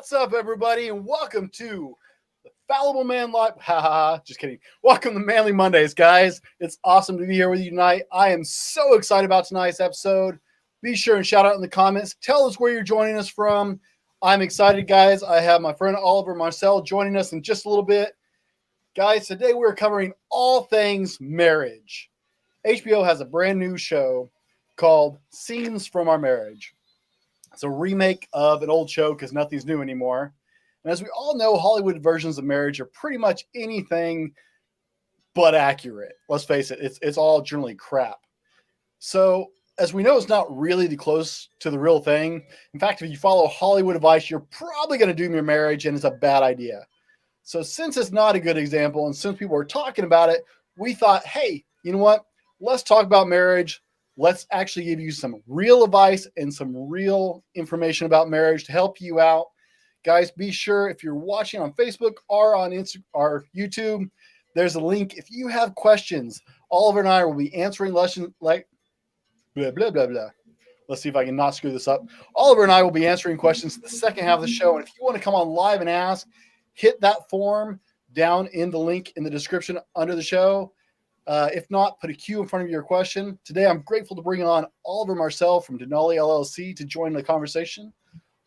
What's up, everybody, and welcome to the Fallible Man Live. Just kidding. Welcome to Manly Mondays, guys. It's awesome to be here with you tonight. I am so excited about tonight's episode. Be sure and shout out in the comments. Tell us where you're joining us from. I'm excited, guys. I have my friend Oliver Marcelle joining us in just a little bit. Guys, today we're covering all things marriage. HBO has a brand new show called Scenes from Our Marriage. It's a remake of an old show because nothing's new anymore. And as we all know, Hollywood versions of marriage are pretty much anything but accurate. Let's face it, it's all generally crap. So as we know, it's not really close to the real thing. In fact, if you follow Hollywood advice, you're probably going to doom your marriage, and it's a bad idea. So since it's not a good example, and since people are talking about it, we thought, hey, you know what? Let's talk about marriage. Let's actually give you some real advice and some real information about marriage to help you out. Guys, be sure if you're watching on Facebook or on Instagram or YouTube, there's a link. If you have questions, Oliver and I will be answering lessons like blah, blah, blah, blah. Let's see if I can not screw this up. Oliver and I will be answering questions the second half of the show. And if you want to come on live and ask, hit that form down in the link in the description under the show. If not, put a Q in front of your question. Today, I'm grateful to bring on Oliver Marcelle from Denoli LLC to join the conversation.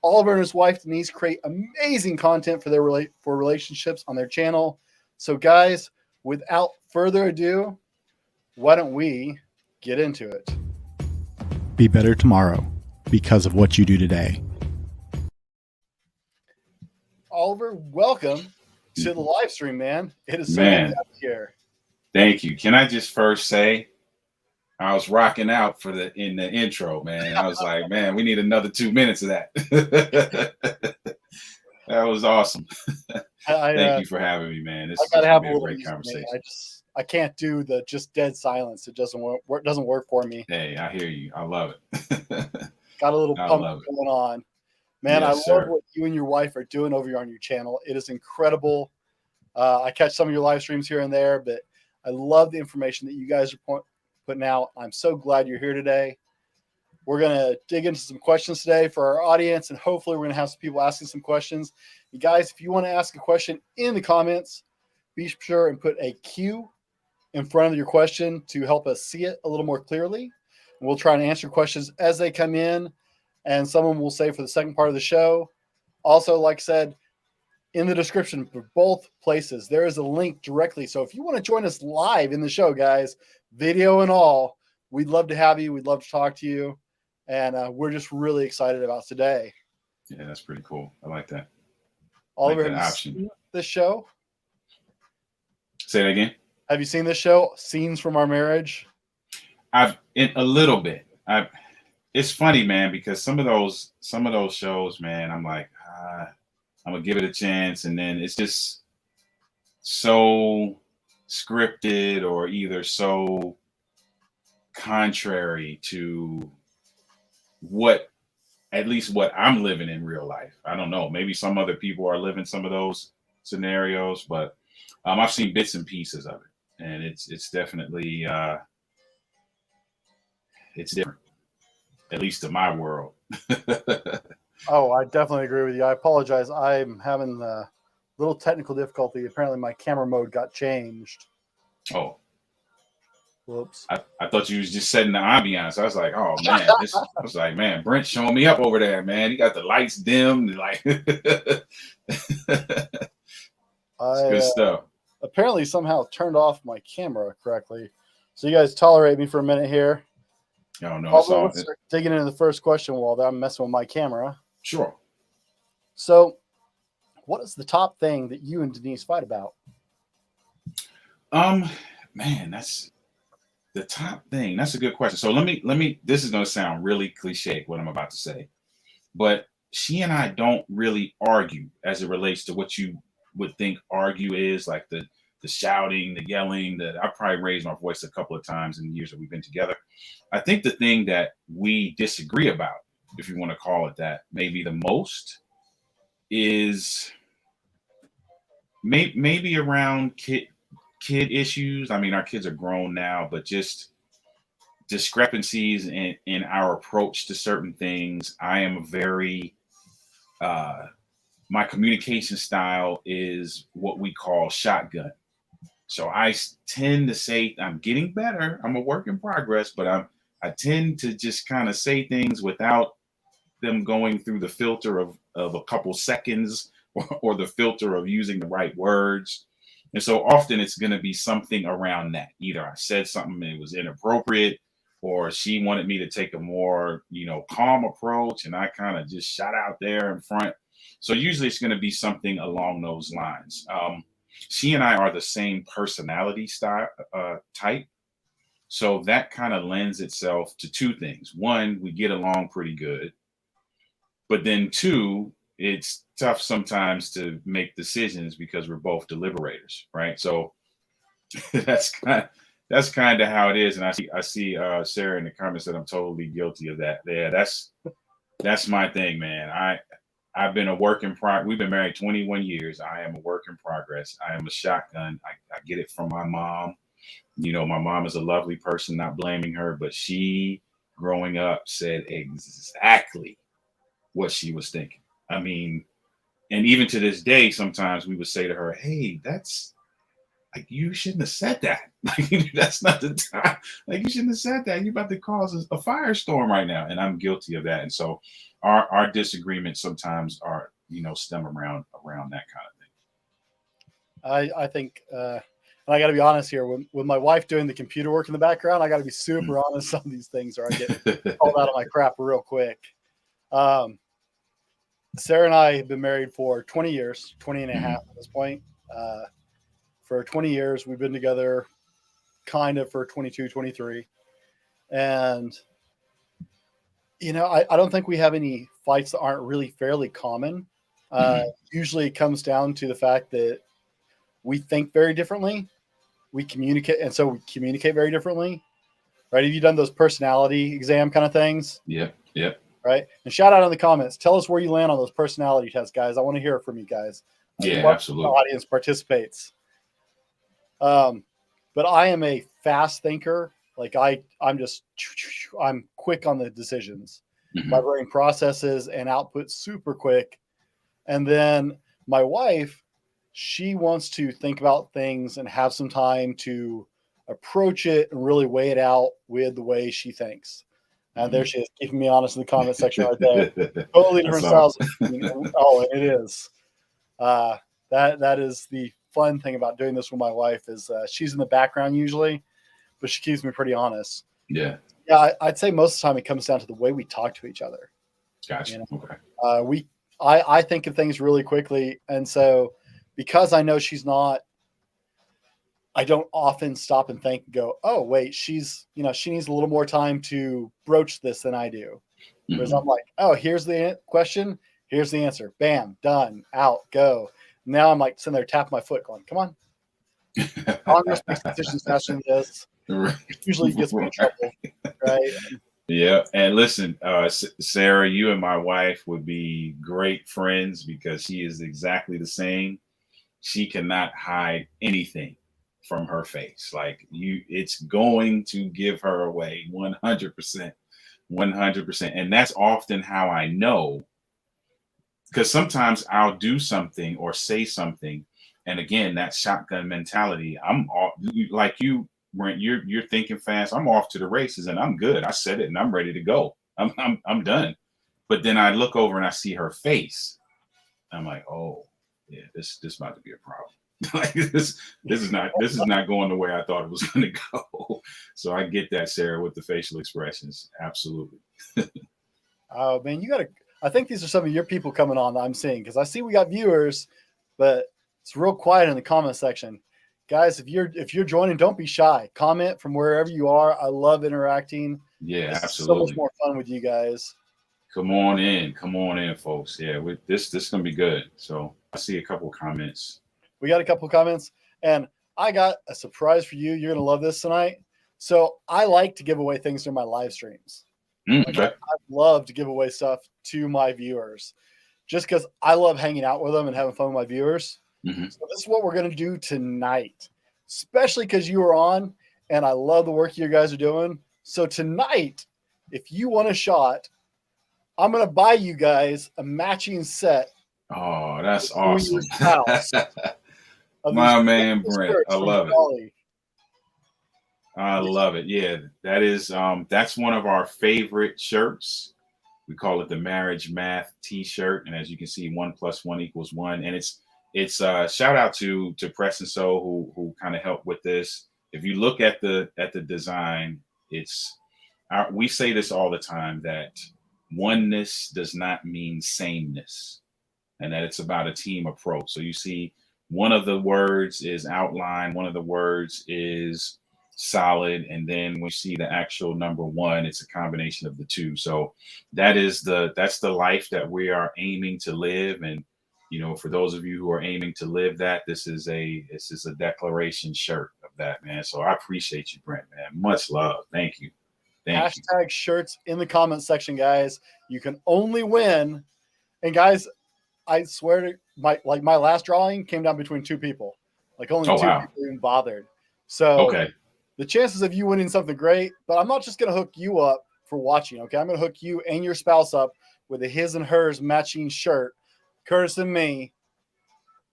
Oliver and his wife, Denise, create amazing content for for relationships on their channel. So, guys, without further ado, why don't we get into it? Be better tomorrow because of what you do today. Oliver, welcome to the live stream, man. It is so good to have you here. Thank you. Can I just first say, I was rocking out in the intro, man. I was like, man, we need another 2 minutes of that. That was awesome. Thank you for having me, man. This is going to be a great conversation. I can't do the just dead silence. It doesn't work. It doesn't work for me. Hey, I hear you. I love it. Got a little pump going on, man. Yes, I love what you and your wife are doing over on your channel. It is incredible. I catch some of your live streams here and there, but I love the information that you guys are putting out. I'm so glad you're here today. We're going to dig into some questions today for our audience, and hopefully we're going to have some people asking some questions. You guys, if you want to ask a question in the comments, be sure and put a Q in front of your question to help us see it a little more clearly. And we'll try and answer questions as they come in, and someone will say for the second part of the show. Also, like I said, in the description for both places, there is a link directly. So if you want to join us live in the show, guys, video and all, we'd love to have you. We'd love to talk to you. And we're just really excited about today. Yeah, that's pretty cool. I like that. Oliver, have you seen this show? Say that again. Have you seen this show, Scenes from Our Marriage? A little bit. It's funny, man, because some of those shows, man, I'm like, I'm gonna give it a chance, and then it's just so scripted or either so contrary to at least what I'm living in real life. I don't know. Maybe some other people are living some of those scenarios, but I've seen bits and pieces of it, and it's definitely it's different, at least in my world. Oh, I definitely agree with you. I apologize. I'm having a little technical difficulty. Apparently, my camera mode got changed. Oh. Whoops. I thought you was just setting the ambiance. I was like, oh, man. I was like, man, Brent's showing me up over there, man. He got the lights dimmed. Like, it's good stuff. Apparently, somehow turned off my camera correctly. So you guys tolerate me for a minute here. Oh, no. Let's start digging into the first question while I'm messing with my camera. Sure. So, what is the top thing that you and Denise fight about? Man, that's the top thing. That's a good question. So let me, this is going to sound really cliche, what I'm about to say, but she and I don't really argue as it relates to what you would think argue is, like the shouting, the yelling. I probably raised my voice a couple of times in the years that we've been together. I think the thing that we disagree about, if you want to call it that, maybe the most is maybe around kid issues. I mean, our kids are grown now, but just discrepancies in our approach to certain things. I am a very my communication style is what we call shotgun. So I tend to say, I'm getting better. I'm a work in progress, but I tend to just kind of say things without them going through the filter of a couple seconds or the filter of using the right words. And so often it's going to be something around that. Either I said something that was inappropriate, or she wanted me to take a more, calm approach, and I kind of just shot out there in front. So usually it's going to be something along those lines. She and I are the same personality style type. So that kind of lends itself to two things. One, we get along pretty good. But then two, it's tough sometimes to make decisions because we're both deliberators, right? So that's kind of how it is. And I see Sarah in the comments that I'm totally guilty of that. Yeah, that's my thing, man. I've been a work in progress. We've been married 21 years. I am a work in progress. I am a shotgun. I get it from my mom. My mom is a lovely person, not blaming her, but she, growing up, said exactly what she was thinking. I mean, and even to this day, sometimes we would say to her, hey, that's like, you shouldn't have said that. Like, that's not the time. Like, you shouldn't have said that. You're about to cause a firestorm right now. And I'm guilty of that. And so our disagreements sometimes are, stem around that kind of thing. I think, and I got to be honest here, with my wife doing the computer work in the background, I got to be super honest on these things, or I get called out of my crap real quick. Sarah and I have been married for 20 years, 20 and a half at this point. For 20 years, we've been together kind of for 22, 23. And, I don't think we have any fights that aren't really fairly common. Usually it comes down to the fact that we think very differently. We communicate. And so we communicate very differently, right? Have you done those personality exam kind of things? Yep. Right. And shout out in the comments. Tell us where you land on those personality tests, guys. I want to hear from you guys. Yeah, absolutely. The audience participates. But I am a fast thinker. Like I'm quick on the decisions. My brain processes and outputs super quick. And then my wife, she wants to think about things and have some time to approach it and really weigh it out with the way she thinks. And there she is, keeping me honest in the comment section right there. Totally different styles. Oh, and it is. That is the fun thing about doing this with my wife is she's in the background usually, but she keeps me pretty honest. Yeah. Yeah, I'd say most of the time it comes down to the way we talk to each other. Gotcha. Okay. I think of things really quickly, and so because I know she's not, I don't often stop and think and go, oh, wait, she needs a little more time to broach this than I do. Whereas I'm like, oh, here's the question. Here's the answer. Bam, done, out, go. Now I'm like sitting there tapping my foot going, come on. Congress makes decisions faster than this. It usually gets me in trouble, right? Yeah. And listen, Sarah, you and my wife would be great friends because she is exactly the same. She cannot hide anything from her face. Like it's going to give her away 100%. And that's often how I know, because sometimes I'll do something or say something. And again, that shotgun mentality, I'm all like you, Brent, you're thinking fast. I'm off to the races and I'm good. I said it and I'm ready to go. I'm done. But then I look over and I see her face. I'm like, oh yeah, this about to be a problem. Like this is not going the way I thought it was going to go. So I get that, Sarah, with the facial expressions. Absolutely. Oh man, I think these are some of your people coming on that I'm seeing, because I see we got viewers, but it's real quiet in the comment section. Guys, if you're joining, don't be shy. Comment from wherever you are. I love interacting. Yeah, absolutely. So much more fun with you guys. Come on in, folks. Yeah, with this gonna be good. So I see a couple comments. We got a couple comments, and I got a surprise for you. You're gonna love this tonight. So I like to give away things during my live streams. Okay. I love to give away stuff to my viewers, just because I love hanging out with them and having fun with my viewers. So this is what we're gonna do tonight, especially because you are on, and I love the work you guys are doing. So tonight, if you want a shot, I'm gonna buy you guys a matching set Oh, that's You and your awesome. spouse of these My man beautiful Brent. I shirts from love it. Denoli. I love it. Yeah, that is that's one of our favorite shirts. We call it the marriage math t-shirt. And as you can see, 1+1=1. And it's shout out to Press and So who kind of helped with this. If you look at the design, it's we say this all the time that oneness does not mean sameness, and that it's about a team approach. So you see one of the words is outline, one of the words is solid, and then we see the actual number one, it's a combination of the two. So that's the life that we are aiming to live. And for those of you who are aiming to live that, this is a declaration shirt of that, man. So I appreciate you, Brent, man. Much love. Thank you. Hashtag shirts in the comment section, guys. You can only win. And guys, I swear to my last drawing came down between two people. Like only two people even bothered. So the chances of you winning something great, but I'm not just going to hook you up for watching. Okay. I'm going to hook you and your spouse up with a his and hers matching shirt, courtesy of me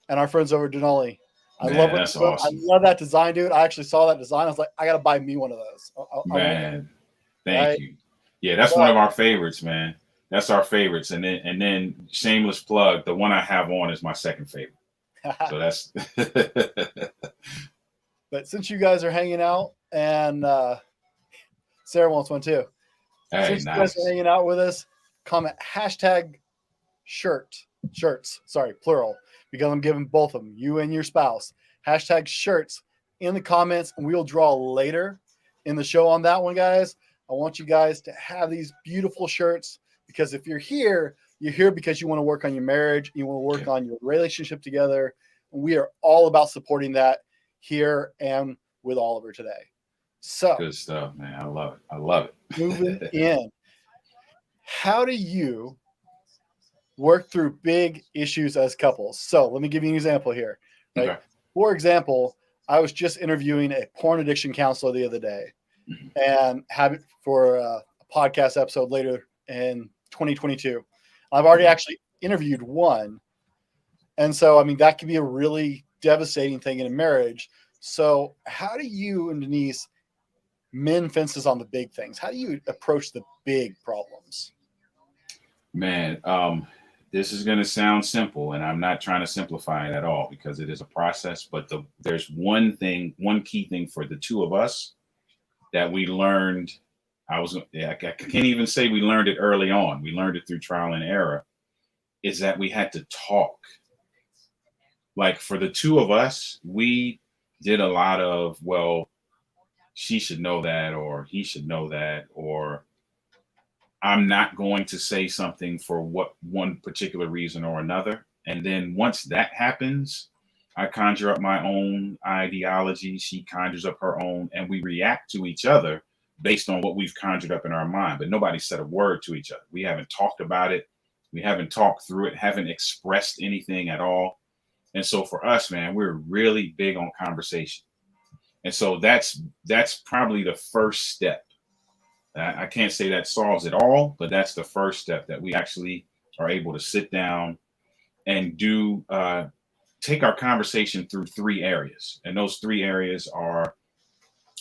and our friends over at Denoli. I love it. That's awesome. I love that design, dude. I actually saw that design. I was like, I got to buy me one of those. Man, thank you. Yeah, that's one of our favorites, man. That's our favorites. And then shameless plug, the one I have on is my second favorite. So that's But since you guys are hanging out and Sarah wants one too. Hey, since nice. you guys are hanging out with us, comment hashtag shirts, sorry, plural, because I'm giving both of them, you and your spouse. Hashtag shirts in the comments, and we'll draw later in the show on that one, guys. I want you guys to have these beautiful shirts, because if you're here because you want to work on your marriage, you want to work on your relationship together. And we are all about supporting that here and with Oliver today. So good stuff, man. I love it. Moving in. How do you work through big issues as couples? So let me give you an example here. Right? Okay. For example, I was just interviewing a porn addiction counselor the other day, and have it for a podcast episode later in 2022. I've already actually interviewed one. And so, I mean, that could be a really devastating thing in a marriage. So how do you and Denise mend fences on the big things? How do you approach the big problems? Man, this is going to sound simple, and I'm not trying to simplify it at all, because it is a process. But there's one key thing for the two of us that we learned. I can't even say we learned it early on. We learned it through trial and error, is that we had to talk. Like for the two of us, we did a lot of, well, she should know that, or he should know that, or I'm not going to say something for what one particular reason or another. And then once that happens, I conjure up my own ideology. She conjures up her own, and we react to each other based on what we've conjured up in our mind. But nobody said a word to each other. We haven't talked about it. We haven't talked through it, haven't expressed anything at all. And so for us, man, we're really big on conversation. And so that's probably the first step. I can't say that solves it all, but that's the first step, that we actually are able to sit down and take our conversation through 3 areas. And those 3 areas are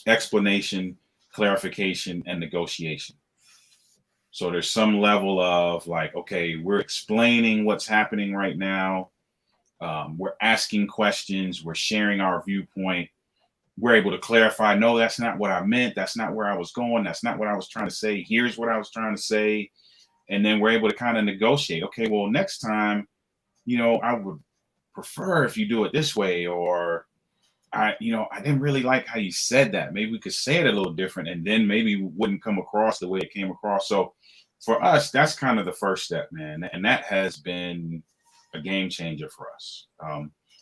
explanation, clarification, and negotiation. So there's some level of like, okay, we're explaining what's happening right now. We're asking questions. We're sharing our viewpoint. We're able to clarify, no, that's not what I meant. That's not where I was going. That's not what I was trying to say. Here's what I was trying to say. And then we're able to kind of negotiate. Okay, well, next time, I would prefer if you do it this way, or I didn't really like how you said that. Maybe we could say it a little different, and then maybe we wouldn't come across the way it came across. So for us, that's kind of the first step, man. And that has been a game changer for us.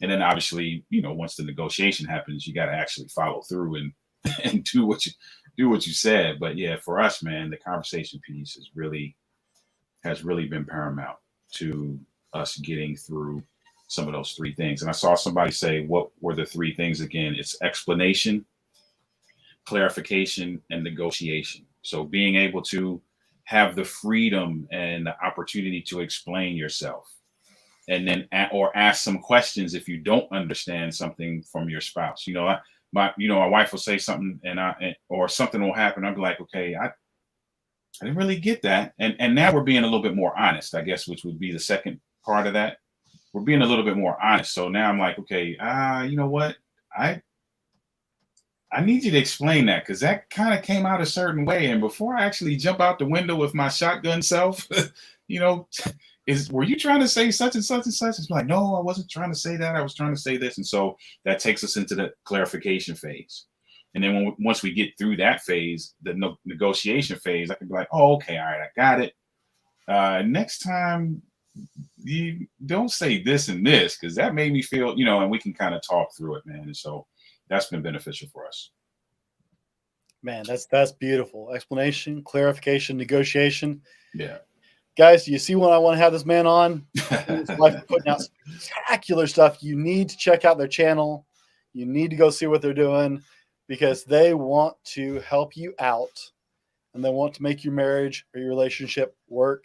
And then obviously, once the negotiation happens, you got to actually follow through and do what you said. But yeah, for us, man, the conversation piece has really been paramount to us getting through some of those 3 things. And I saw somebody say, what were the 3 things again? It's explanation, clarification, and negotiation. So being able to have the freedom and the opportunity to explain yourself. and then or ask some questions if you don't understand something from your spouse. My wife will say something or something will happen. I'll be like, okay, I didn't really get that. And now we're being a little bit more honest, I guess, which would be the second part of that. We're being a little bit more honest. So now I'm like, okay, you know what? I need you to explain that, because that kind of came out a certain way. And before I actually jump out the window with my shotgun self, were you trying to say such and such and such? It's like, no, I wasn't trying to say that. I was trying to say this. And so that takes us into the clarification phase. And then once we get through that phase, the negotiation phase, I can be like, oh, okay, all right, I got it. Next time, you don't say this and this, because that made me feel, and we can kind of talk through it, man. And so that's been beneficial for us. Man, that's beautiful. Explanation, clarification, negotiation. Yeah. Guys, you see when I want to have this man on? His wife putting out spectacular stuff. You need to check out their channel. You need to go see what they're doing, because they want to help you out and they want to make your marriage or your relationship work.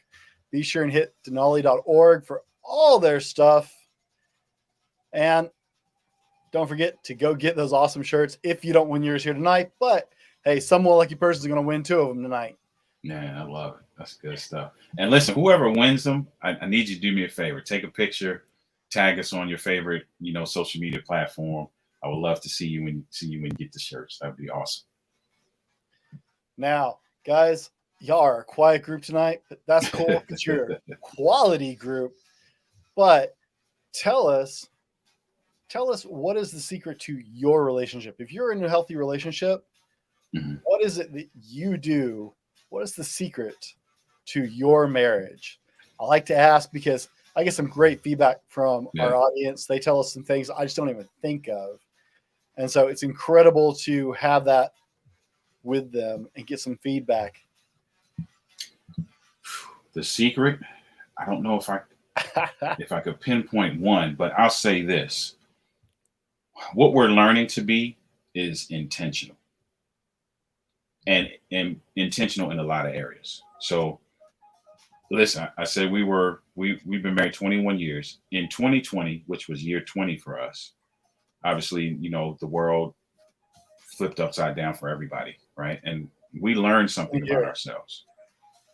Be sure and hit denoli.org for all their stuff. And don't forget to go get those awesome shirts if you don't win yours here tonight. But hey, some lucky person is going to win 2 of them tonight. Man, I love it. That's good stuff. And listen, whoever wins them, I need you to do me a favor. Take a picture, tag us on your favorite, social media platform. I would love to see you when you get the shirts. That'd be awesome. Now, guys, y'all are a quiet group tonight. That's cool because you're a quality group. But tell us what is the secret to your relationship? If you're in a healthy relationship, what is it that you do? What is the secret to your marriage? I like to ask because I get some great feedback from our audience. They tell us some things I just don't even think of. And so it's incredible to have that with them and get some feedback. The secret, I don't know if I could pinpoint one, but I'll say this. What we're learning to be is intentional. And intentional in a lot of areas. So listen, I said we've been married 21 years. In 2020, which was year 20 for us, obviously, the world flipped upside down for everybody, right? And we learned something about ourselves.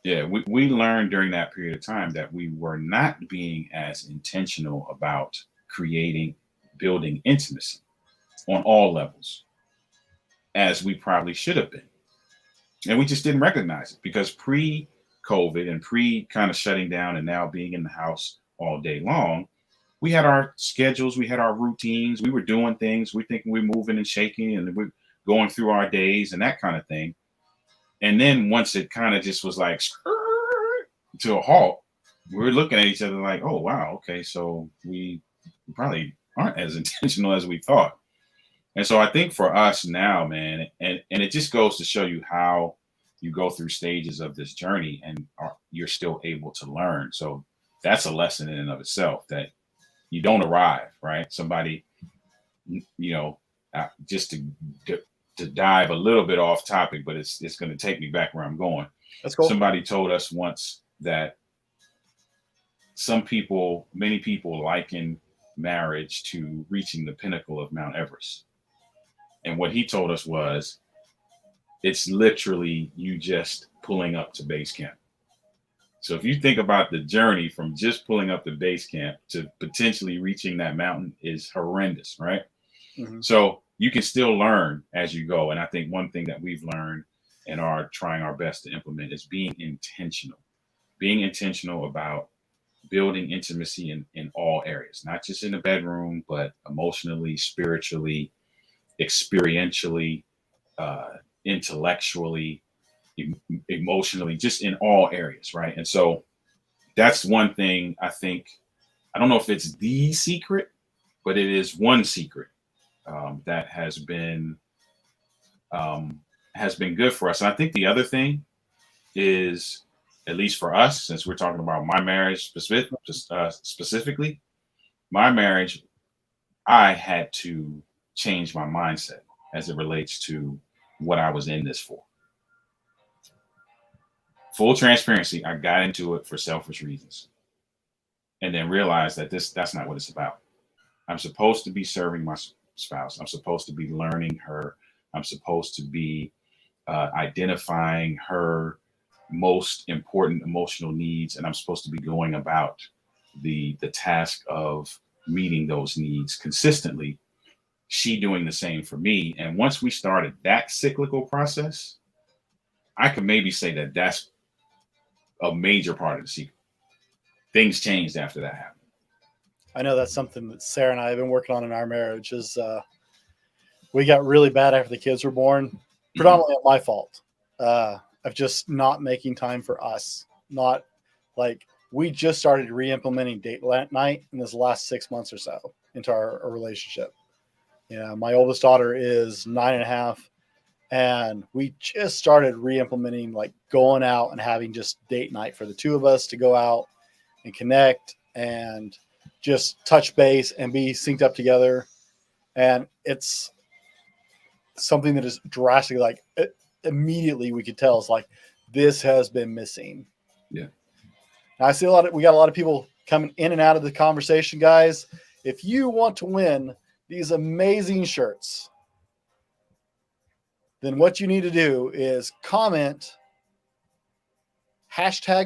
Yeah, we learned during that period of time that we were not being as intentional about building intimacy on all levels as we probably should have been. And we just didn't recognize it, because pre-COVID and kind of shutting down and now being in the house all day long, we had our schedules, we had our routines, we were doing things, we thinking we're moving and shaking and we're going through our days and that kind of thing. And then once it kind of just was like to a halt, we were looking at each other like, oh, wow, okay, so we probably aren't as intentional as we thought. And so I think for us now, man, and it just goes to show you how you go through stages of this journey and you're still able to learn. So that's a lesson in and of itself, that you don't arrive, right? Somebody, just to dive a little bit off topic, but it's going to take me back where I'm going. That's cool. Somebody told us once that many people liken marriage to reaching the pinnacle of Mount Everest. And what he told us was, it's literally you just pulling up to base camp. So if you think about the journey from just pulling up to base camp to potentially reaching that mountain is horrendous, right? Mm-hmm. So you can still learn as you go. And I think one thing that we've learned and are trying our best to implement is being intentional about building intimacy in all areas, not just in the bedroom, but emotionally, spiritually, experientially, intellectually, emotionally, just in all areas, right? And so that's one thing I think, I don't know if it's the secret, but it is one secret that has been good for us. And I think the other thing is, at least for us, since we're talking about my marriage specifically, my marriage, I had to change my mindset as it relates to what I was in this for. Full transparency, I got into it for selfish reasons. and then realize that that's not what it's about. I'm supposed to be serving my spouse. I'm supposed to be learning her. I'm supposed to be identifying her most important emotional needs, and I'm supposed to be going about the task of meeting those needs consistently. She doing the same for me. And once we started that cyclical process, I could maybe say that that's a major part of the secret. Things changed after that happened. I know that's something that Sarah and I have been working on in our marriage. Is we got really bad after the kids were born, predominantly my fault, of just not making time for us. Not like we just started re-implementing date night in this last 6 months or so into our relationship. Yeah, my oldest daughter is 9.5, and we just started re-implementing like going out and having just date night for the two of us to go out and connect and just touch base and be synced up together. And it's something that is drastically like immediately we could tell it's like this has been missing. Yeah. And I see we got a lot of people coming in and out of the conversation, guys. If you want to win these amazing shirts, then what you need to do is comment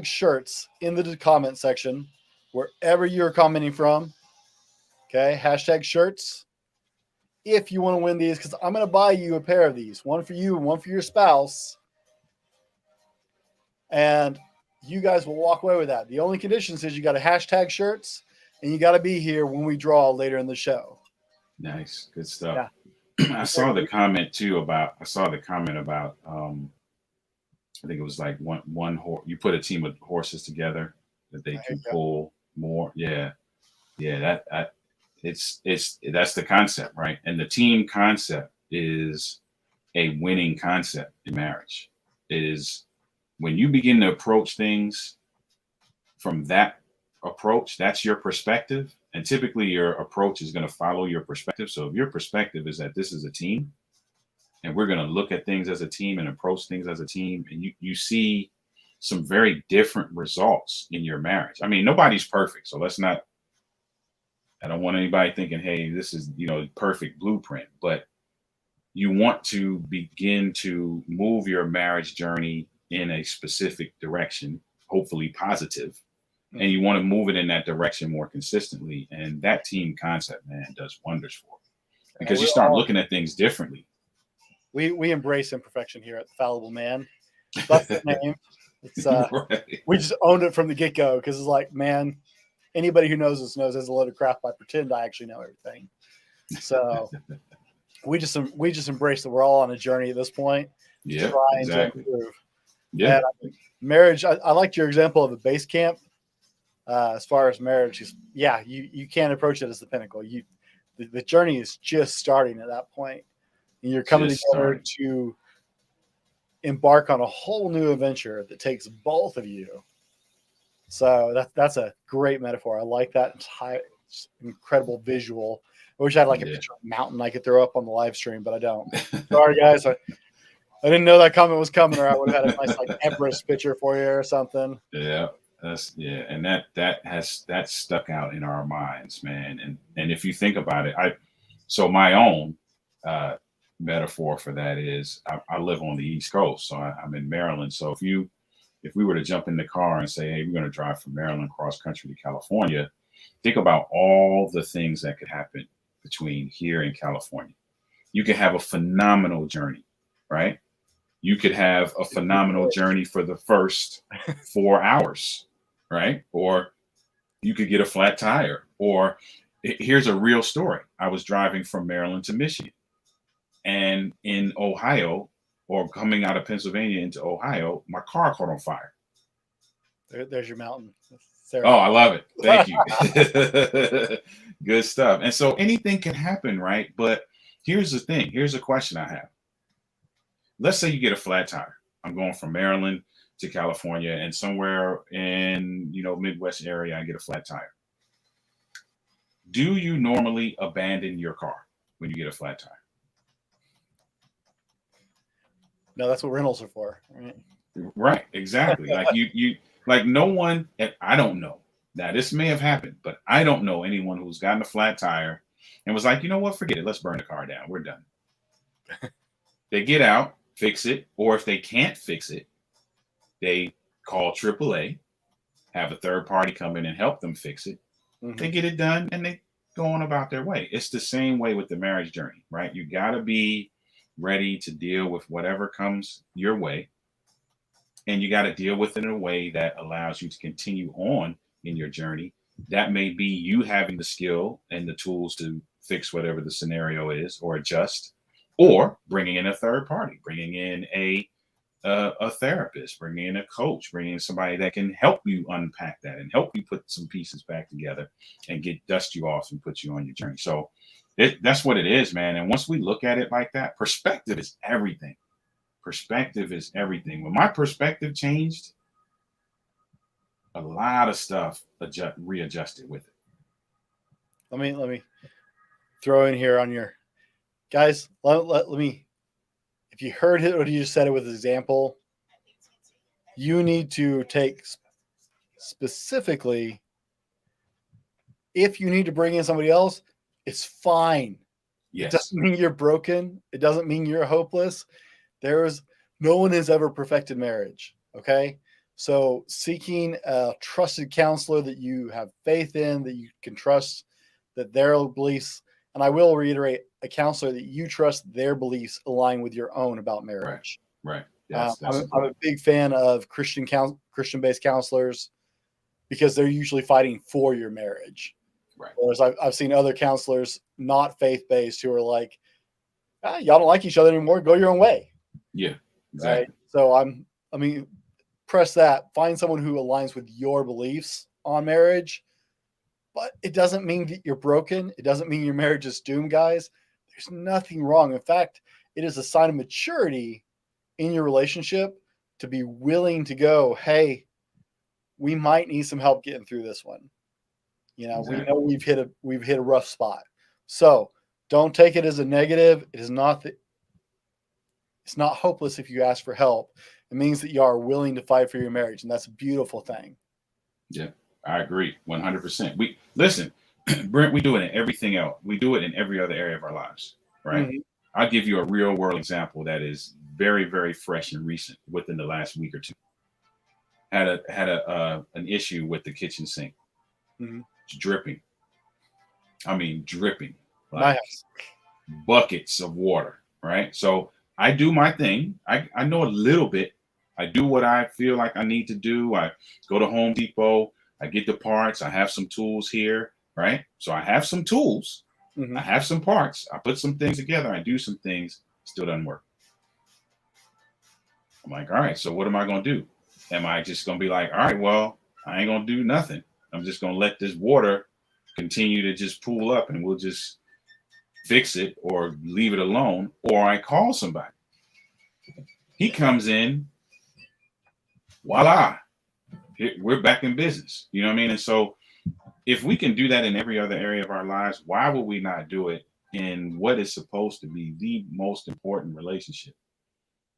#shirts in the comment section, wherever you're commenting from. Okay. #shirts. If you want to win these, because I'm going to buy you a pair of these, one for you and one for your spouse. And you guys will walk away with that. The only conditions is you got to #shirts and you got to be here when we draw later in the show. Nice. Good stuff. Yeah. I saw the comment about I think it was like one horse. You put a team of horses together that they can pull more. Yeah. That's the concept, right? And the team concept is a winning concept in marriage. It is when you begin to approach things from that approach, that's your perspective. And typically your approach is going to follow your perspective. So if your perspective is that this is a team and we're going to look at things as a team and approach things as a team, and you see some very different results in your marriage. I mean, nobody's perfect. So I don't want anybody thinking, hey, this is, perfect blueprint, but you want to begin to move your marriage journey in a specific direction, hopefully positive. And you want to move it in that direction more consistently. And that team concept, man, does wonders for it because you start looking at things differently. We embrace imperfection here at the Fallible Man. That's the name. It's right. We just owned it from the get-go because it's like, man, anybody who knows us knows there's a load of crap. I pretend I actually know everything. So we just embrace that we're all on a journey at this point. Yeah, trying exactly. to improve. Yeah. And I mean, marriage, I liked your example of a base camp. As far as marriage, you can't approach it as the pinnacle. The journey is just starting at that point. And you're coming together to embark on a whole new adventure that takes both of you. So that's a great metaphor. I like that. It's incredible visual. I wish I had like a picture of a mountain I could throw up on the live stream, but I don't. Sorry, guys. I didn't know that comment was coming, or I would have had a nice like Everest picture for you or something. Yeah. And that stuck out in our minds, man. And if you think about it, so my own metaphor for that is I live on the East Coast, so I'm in Maryland. So if we were to jump in the car and say, hey, we're going to drive from Maryland cross country to California, think about all the things that could happen between here and California. You could have a phenomenal journey, right? You could have a phenomenal journey for the first 4 hours, right? Or you could get a flat tire. Or here's a real story. I was driving from Maryland to Michigan, and in Ohio, or coming out of Pennsylvania into Ohio, my car caught on fire. There's your mountain. Sarah. Oh, I love it. Thank you. Good stuff. And so anything can happen, right? But here's the thing. Here's a question I have. Let's say you get a flat tire. I'm going from Maryland to California, and somewhere in, Midwest area, I get a flat tire. Do you normally abandon your car when you get a flat tire? No, that's what rentals are for, right? Right, exactly. Like you like no one, I don't know, Now, this may have happened, but I don't know anyone who's gotten a flat tire and was like, you know what, forget it. Let's burn the car down. We're done. They get out, fix it, or if they can't fix it, they call AAA, have a third party come in and help them fix it. Mm-hmm. They get it done and they go on about their way. It's the same way with the marriage journey, right? You got to be ready to deal with whatever comes your way. And you got to deal with it in a way that allows you to continue on in your journey. That may be you having the skill and the tools to fix whatever the scenario is or adjust, or bringing in a third party, bringing in a therapist, bringing in a coach, bringing in somebody that can help you unpack that and help you put some pieces back together and dust you off and put you on your journey. So that's what it is, man. And once we look at it like that, perspective is everything. Perspective is everything. When my perspective changed, a lot of stuff readjusted with it. Let me throw in here on your guys. Let me. If you heard it, what you just said it with an example, you need to take specifically. If you need to bring in somebody else, it's fine. Yes. It doesn't mean you're broken. It doesn't mean you're hopeless. No one has ever perfected marriage. Okay. So seeking a trusted counselor that you have faith in, that you can trust, that their beliefs, and I will reiterate, a counselor that you trust their beliefs align with your own about marriage. Right. I'm a big fan of Christian-based counselors because they're usually fighting for your marriage. Right. Whereas I've seen other counselors not faith-based who are like, y'all don't like each other anymore. Go your own way. Yeah, exactly. Right? So press that. Find someone who aligns with your beliefs on marriage. But it doesn't mean that you're broken. It doesn't mean your marriage is doomed, guys. There's nothing wrong. In fact, it is a sign of maturity in your relationship to be willing to go, hey, we might need some help getting through this one. Exactly. We know we've hit a rough spot. So don't take it as a negative. It is not it's not hopeless if you ask for help. It means that you are willing to fight for your marriage, and that's a beautiful thing. Yeah. I agree 100%. Listen, Brent, we do it in everything else. We do it in every other area of our lives, right? Mm-hmm. I'll give you a real world example that is very, very fresh and recent within the last week or two. Had an issue with the kitchen sink. Mm-hmm. It's dripping. I mean, dripping. Like nice. Buckets of water, right? So I do my thing. I know a little bit. I do what I feel like I need to do. I go to Home Depot. I get the parts. I have some tools here, right? So I have some tools. Mm-hmm. I have some parts. I put some things together. I do some things. Still doesn't work. I'm like, all right, so what am I going to do? Am I just going to be like, all right, well, I ain't going to do nothing. I'm just going to let this water continue to just pool up and we'll just fix it or leave it alone. Or I call somebody. He comes in. Voila. We're back in business. You know what I mean? And so if we can do that in every other area of our lives, why would we not do it in what is supposed to be the most important relationship,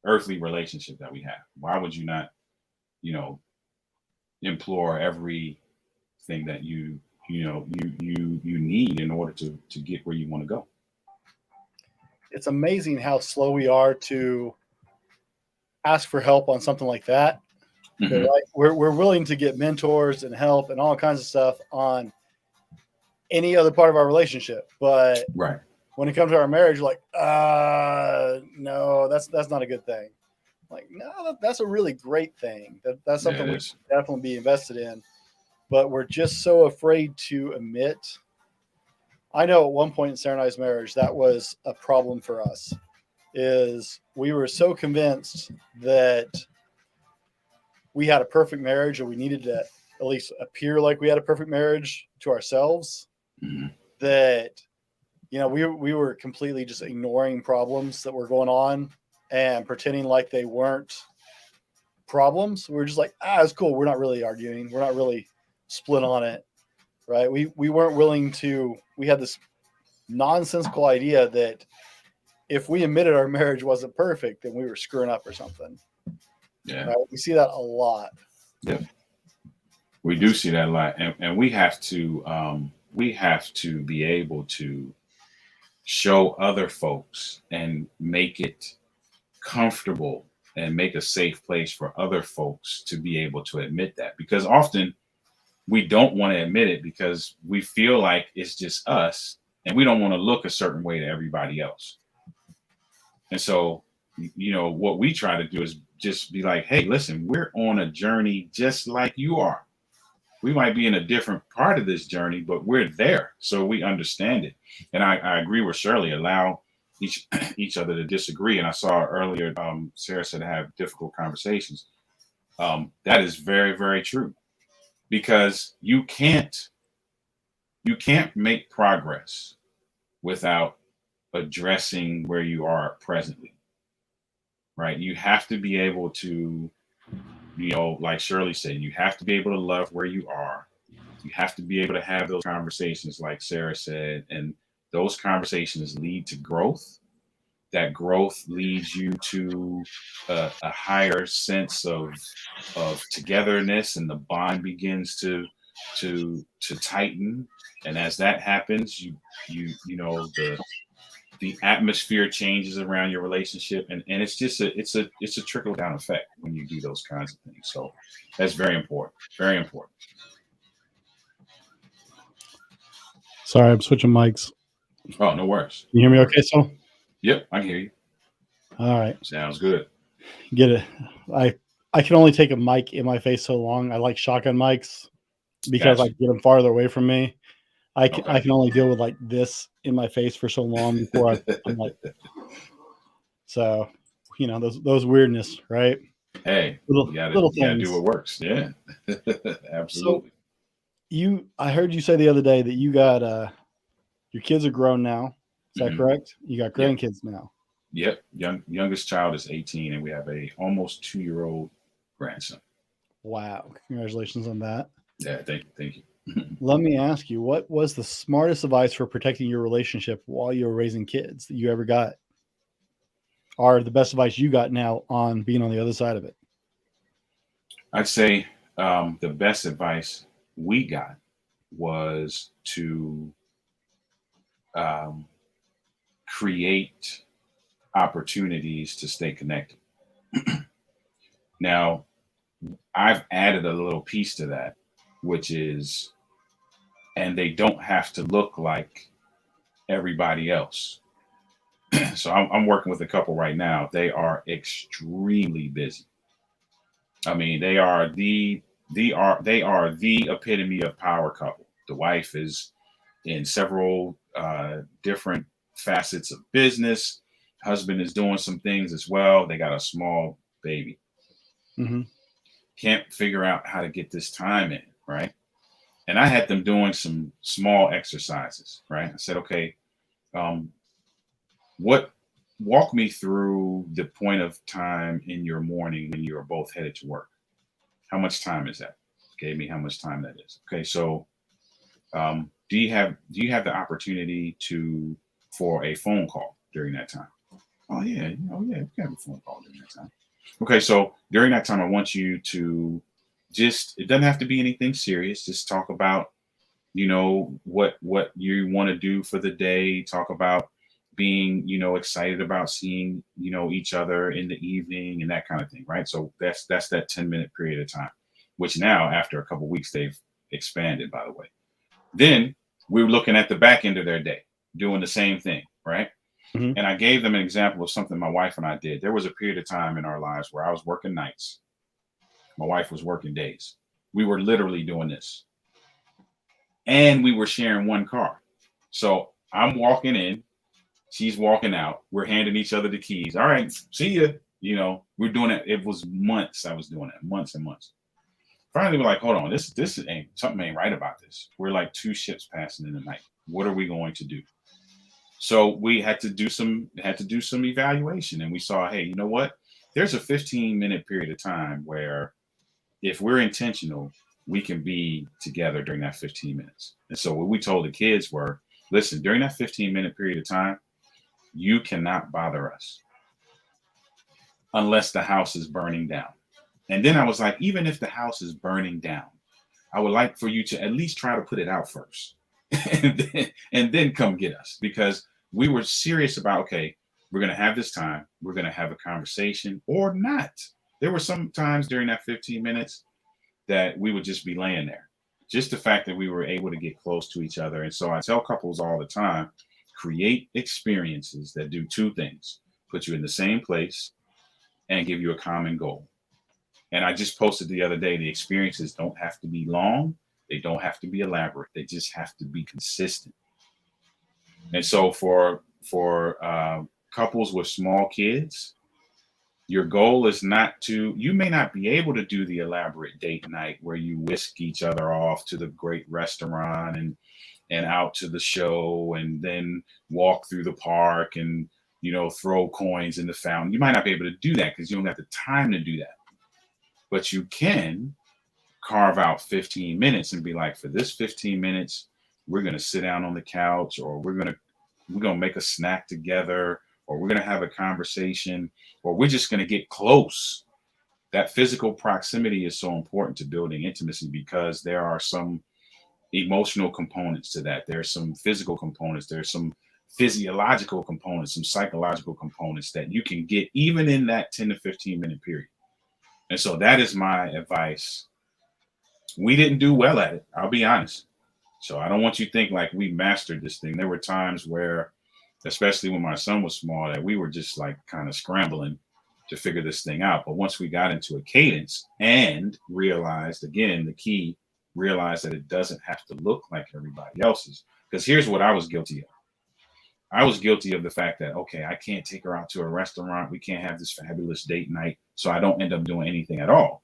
earthly relationship that we have? Why would you not, implore everything that you need in order to get where you want to go? It's amazing how slow we are to ask for help on something like that. Mm-hmm. Right? We're willing to get mentors and help and all kinds of stuff on any other part of our relationship, but right when it comes to our marriage, like, no, that's not a good thing. Like, no, that's a really great thing. That's something we should definitely be invested in, but we're just so afraid to admit. I know at one point in Sarah and I's marriage, that was a problem for us. Is we were so convinced that we had a perfect marriage, or we needed to at least appear like we had a perfect marriage to ourselves, mm-hmm. that, we were completely just ignoring problems that were going on and pretending like they weren't problems. We were just like, it's cool. We're not really arguing. We're not really split on it. Right. We weren't willing to, we had this nonsensical idea that if we admitted our marriage wasn't perfect, then we were screwing up or something. Yeah. Right? We see that a lot. Yep. We do see that a lot, and we have to be able to show other folks and make it comfortable and make a safe place for other folks to be able to admit that, because often we don't want to admit it because we feel like it's just us and we don't want to look a certain way to everybody else. And so, what we try to do is just be like, hey, listen, we're on a journey just like you are. We might be in a different part of this journey, but we're there, so we understand it. And I agree with Shirley. Allow each other to disagree. And I saw earlier, Sarah said to have difficult conversations. That is very, very true, because you can't make progress without addressing where you are presently, right? You have to be able to, like Shirley said, you have to be able to love where you are. You have to be able to have those conversations, like Sarah said, and those conversations lead to growth. That growth leads you to a higher sense of togetherness, and the bond begins to tighten. And as that happens, the atmosphere changes around your relationship, and it's just a trickle down effect when you do those kinds of things. So that's very important. Very important. Sorry, I'm switching mics. Oh, no worries. You hear me okay, so? Yep, I can hear you. All right. Sounds good. Get it. I can only take a mic in my face so long. I like shotgun mics because Gotcha. I get them farther away from me. I Okay. can only deal with like this in my face for so long before I'm like, so, those weirdness, right? Hey, little you gotta things. do what works. Yeah, absolutely. So I heard you say the other day that you got your kids are grown now. Is that correct? You got grandkids now. Yep. Youngest child is 18, and we have a almost 2-year-old grandson. Wow. Congratulations on that. Yeah, thank you. Let me ask you, what was the smartest advice for protecting your relationship while you were raising kids that you ever got? Or the best advice you got now on being on the other side of it? I'd say the best advice we got was to create opportunities to stay connected. Now, I've added a little piece to that, which is, and they don't have to look like everybody else. So I'm working with a couple right now. They are extremely busy. I mean, they are the epitome of power couple. The wife is in several different facets of business. Husband is doing some things as well. They got a small baby. Mm-hmm. Can't figure out how to get this time in, right? And I had them doing some small exercises, right? I said, okay, walk me through the point of time in your morning when you are both headed to work. How much time is that? Gave me how much time that is. Okay, so do you have the opportunity for a phone call during that time? Oh yeah, we can have a phone call during that time. Okay, so during that time, I want you to it doesn't have to be anything serious. Just talk about, what you want to do for the day. Talk about being, excited about seeing, each other in the evening and that kind of thing, right? So that's that 10-minute period of time, which now after a couple of weeks, they've expanded, by the way. Then we were looking at the back end of their day, doing the same thing, right? Mm-hmm. And I gave them an example of something my wife and I did. There was a period of time in our lives where I was working nights. My wife was working days. We were literally doing this. And we were sharing one car. So I'm walking in, she's walking out. We're handing each other the keys. All right, see ya. We're doing it. It was months I was doing it, months and months. Finally, we're like, hold on, this something ain't right about this. We're like two ships passing in the night. What are we going to do? So we had to do some evaluation, and we saw, hey, you know what? There's a 15-minute period of time where if we're intentional, we can be together during that 15 minutes. And so what we told the kids were, listen, during that 15-minute period of time, you cannot bother us unless the house is burning down. And then I was like, even if the house is burning down, I would like for you to at least try to put it out first and then come get us, because we were serious about, okay, we're going to have this time. We're going to have a conversation or not. There were some times during that 15 minutes that we would just be laying there. Just the fact that we were able to get close to each other. And so I tell couples all the time, create experiences that do two things: put you in the same place and give you a common goal. And I just posted the other day, the experiences don't have to be long. They don't have to be elaborate. They just have to be consistent. And so for couples with small kids, your goal is not to, you may not be able to do the elaborate date night where you whisk each other off to the great restaurant and out to the show and then walk through the park and, throw coins in the fountain. You might not be able to do that because you don't have the time to do that. But you can carve out 15 minutes and be like, for this 15 minutes, we're going to sit down on the couch, or we're going to make a snack together, or we're going to have a conversation, or we're just going to get close. That physical proximity is so important to building intimacy, because there are some emotional components to that. There's some physical components. There's some physiological components, some psychological components that you can get even in that 10 to 15 minute period. And so that is my advice. We didn't do well at it, I'll be honest. So I don't want you to think like we mastered this thing. There were times where, especially when my son was small, that we were just like kind of scrambling to figure this thing out. But once we got into a cadence and realized, again, the key, realized that it doesn't have to look like everybody else's. Because here's what I was guilty of. I was guilty of the fact that, okay, I can't take her out to a restaurant. We can't have this fabulous date night, so I don't end up doing anything at all.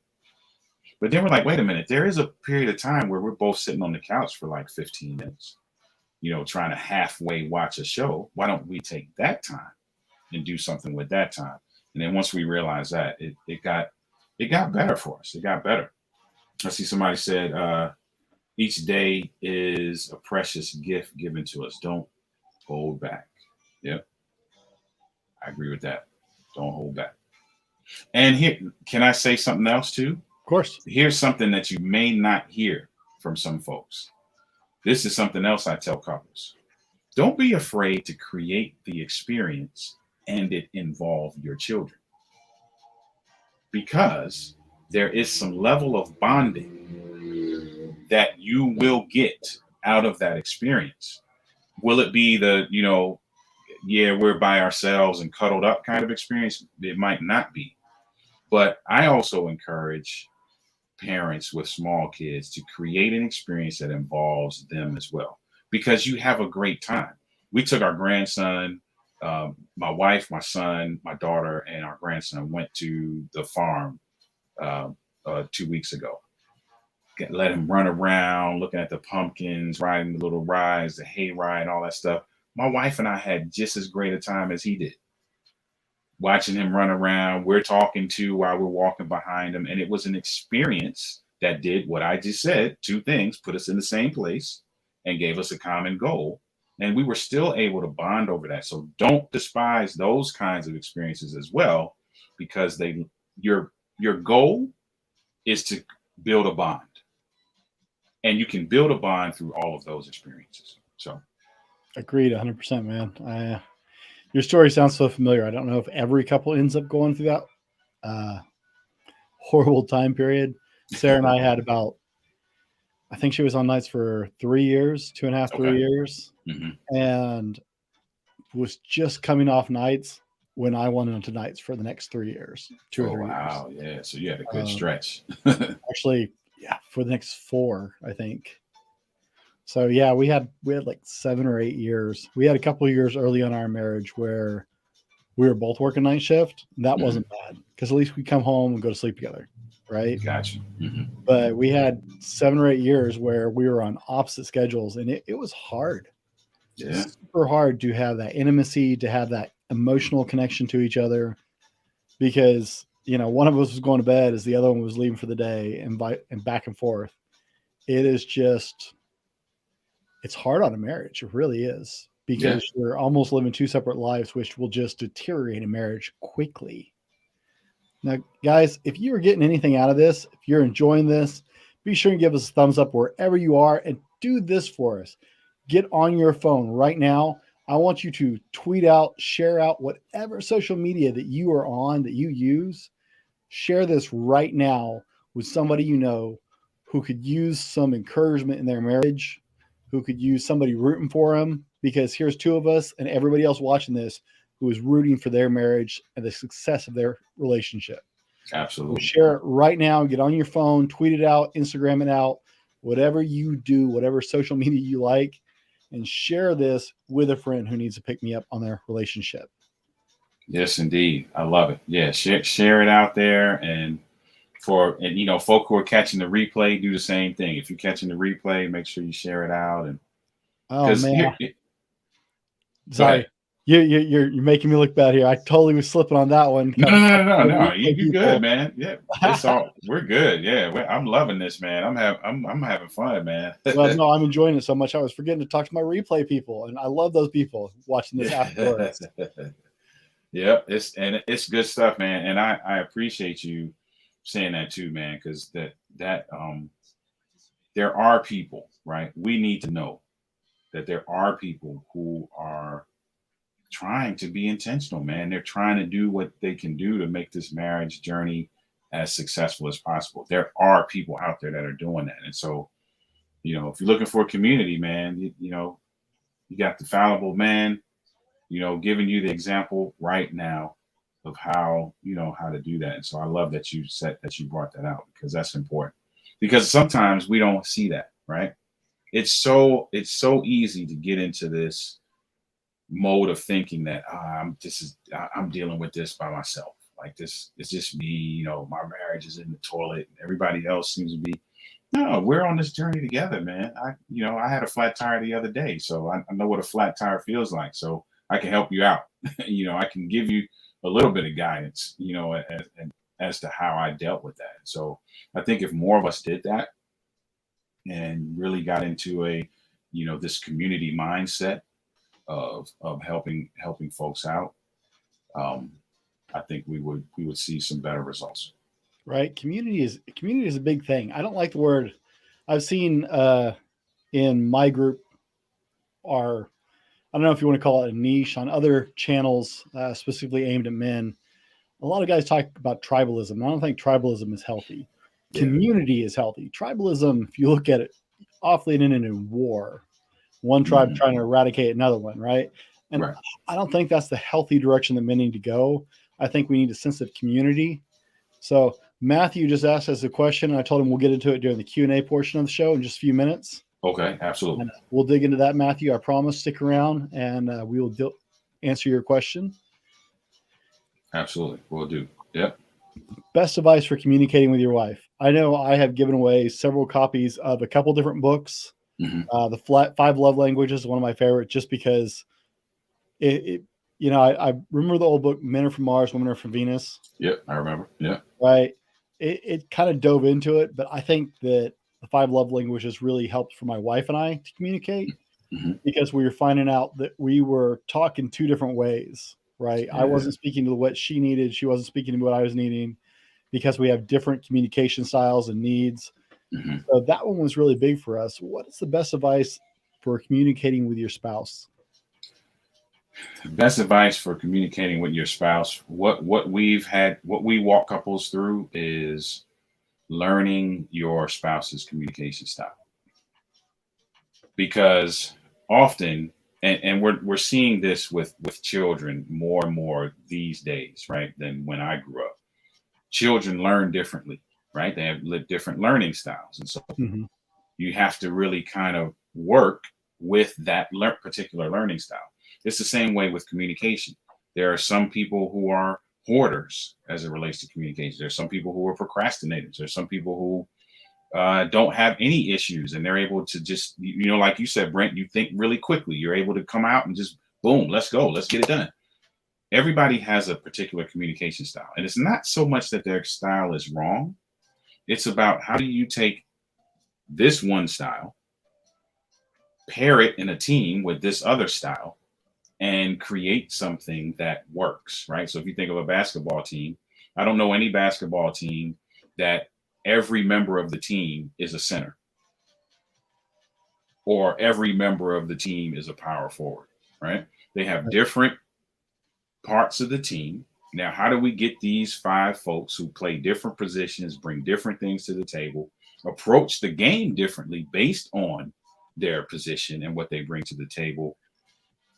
But then we're like, wait a minute, there is a period of time where we're both sitting on the couch for like 15 minutes, trying to halfway watch a show. Why don't we take that time and do something with that time? And then once we realized that, it got better for us. It got better. I see somebody said, each day is a precious gift given to us. Don't hold back. Yep. I agree with that. Don't hold back. And here, can I say something else too? Of course. Here's something that you may not hear from some folks. This is something else I tell couples. Don't be afraid to create the experience and it involve your children, because there is some level of bonding that you will get out of that experience. Will it be the, we're by ourselves and cuddled up kind of experience? It might not be. But I also encourage parents with small kids to create an experience that involves them as well, because you have a great time. We took our grandson, my wife, my son, my daughter, and our grandson went to the farm 2 weeks ago. Let him run around, looking at the pumpkins, riding the little rides, the hay ride, all that stuff. My wife and I had just as great a time as he did. Watching him run around, we're talking to while we're walking behind him. And it was an experience that did what I just said, two things: put us in the same place and gave us a common goal. And we were still able to bond over that. So don't despise those kinds of experiences as well, because your goal is to build a bond. And you can build a bond through all of those experiences. So, agreed, 100%, man. Your story sounds so familiar. I don't know if every couple ends up going through that horrible time period. Sarah and I had about, I think she was on nights for 3 years, 2.5, 3 years, and was just coming off nights when I went into nights for the next 3 years, 2 or 3 years. Wow, yeah. So you had a good stretch. Actually, yeah, for the next 4, I think. So yeah, we had like 7 or 8 years. We had a couple of years early on our marriage where we were both working night shift. And that wasn't bad, because at least we come home and go to sleep together, right? Gotcha. But we had 7 or 8 years where we were on opposite schedules, and it was hard. Yeah. Super hard to have that intimacy, to have that emotional connection to each other, because one of us was going to bed as the other one was leaving for the day, and back and forth. It is just, it's hard on a marriage. It really is, because you're almost living 2 separate lives, which will just deteriorate a marriage quickly. Now, guys, if you are getting anything out of this, if you're enjoying this, be sure and give us a thumbs up wherever you are, and do this for us. Get on your phone right now. I want you to tweet out, share out whatever social media that you are on, that you use. Share this right now with somebody you know who could use some encouragement in their marriage, who could use somebody rooting for them, because here's two of us and everybody else watching this who is rooting for their marriage and the success of their relationship. Absolutely. So share it right now. Get on your phone, tweet it out, Instagram it out, whatever you do, whatever social media you like, and share this with a friend who needs to pick me up on their relationship. Yes, indeed. I love it. Yeah, share it out there, and folk who are catching the replay, do the same thing. If you're catching the replay, make sure you share it out. And oh man, sorry, you're making me look bad here. I totally was slipping on that one. No. You good, man. Yeah, we're good. Yeah, I'm loving this, man. I'm having fun, man. Well, no, I'm enjoying it so much. I was forgetting to talk to my replay people, and I love those people watching this afterwards. Yep, it's good stuff, man. And I appreciate you saying that too, man, because that there are people, right? We need to know that there are people who are trying to be intentional, man. They're trying to do what they can do to make this marriage journey as successful as possible. There are people out there that are doing that. And so, if you're looking for a community, man, you got the Fallible man, giving you the example right now of how to do that. And so I love that you brought that out, because that's important, because sometimes we don't see that, right? It's so easy to get into this mode of thinking that I'm dealing with this by myself. Like, this is just me, my marriage is in the toilet and everybody else seems to be. No, we're on this journey together, man. I had a flat tire the other day, so I know what a flat tire feels like. So I can help you out. I can give you a little bit of guidance, as to how I dealt with that. So I think if more of us did that and really got into this community mindset of helping folks out, I think we would see some better results. Right. Community is a big thing. I don't like the word. I've seen in my group, I don't know if you want to call it a niche, on other channels specifically aimed at men. A lot of guys talk about tribalism. I don't think tribalism is healthy. Yeah. Community is healthy. Tribalism, if you look at it, often ended in war. One tribe trying to eradicate another one, right? And right. I don't think that's the healthy direction that men need to go. I think we need a sense of community. So Matthew just asked us a question, and I told him we'll get into it during the Q&A portion of the show in just a few minutes. Okay, absolutely. And we'll dig into that, Matthew. I promise. Stick around, and we will answer your question. Absolutely, we'll do. Yep. Best advice for communicating with your wife. I know I have given away several copies of a couple different books. Mm-hmm. The 5 Love Languages is one of my favorites, just because I remember the old book, Men Are From Mars, Women Are From Venus. Yep, I remember. Yeah. Right. It kind of dove into it, but I think that the 5 Love Languages really helped for my wife and I to communicate, because we were finding out that we were talking 2 different ways, right? Yeah. I wasn't speaking to what she needed. She wasn't speaking to what I was needing, because we have different communication styles and needs. Mm-hmm. So that one was really big for us. What is the best advice for communicating with your spouse? Best advice for communicating with your spouse, what we walk couples through, is learning your spouse's communication style. Because often, and we're seeing this with children more and more these days, right, than when I grew up. Children learn differently, right? They have different learning styles. And so you have to really kind of work with that particular learning style. It's the same way with communication. There are some people who are hoarders as it relates to communication. There's some people who are procrastinators. There's some people who don't have any issues, and they're able to just, like you said, Brent, you think really quickly. You're able to come out and just boom, let's go, let's get it done. Everybody has a particular communication style, and it's not so much that their style is wrong. It's about, how do you take this one style, pair it in a team with this other style, and create something that works, right? So if you think of a basketball team, I don't know any basketball team that every member of the team is a center, or every member of the team is a power forward, right? They have different parts of the team. Now, how do we get these 5 folks who play different positions, bring different things to the table, approach the game differently based on their position and what they bring to the table,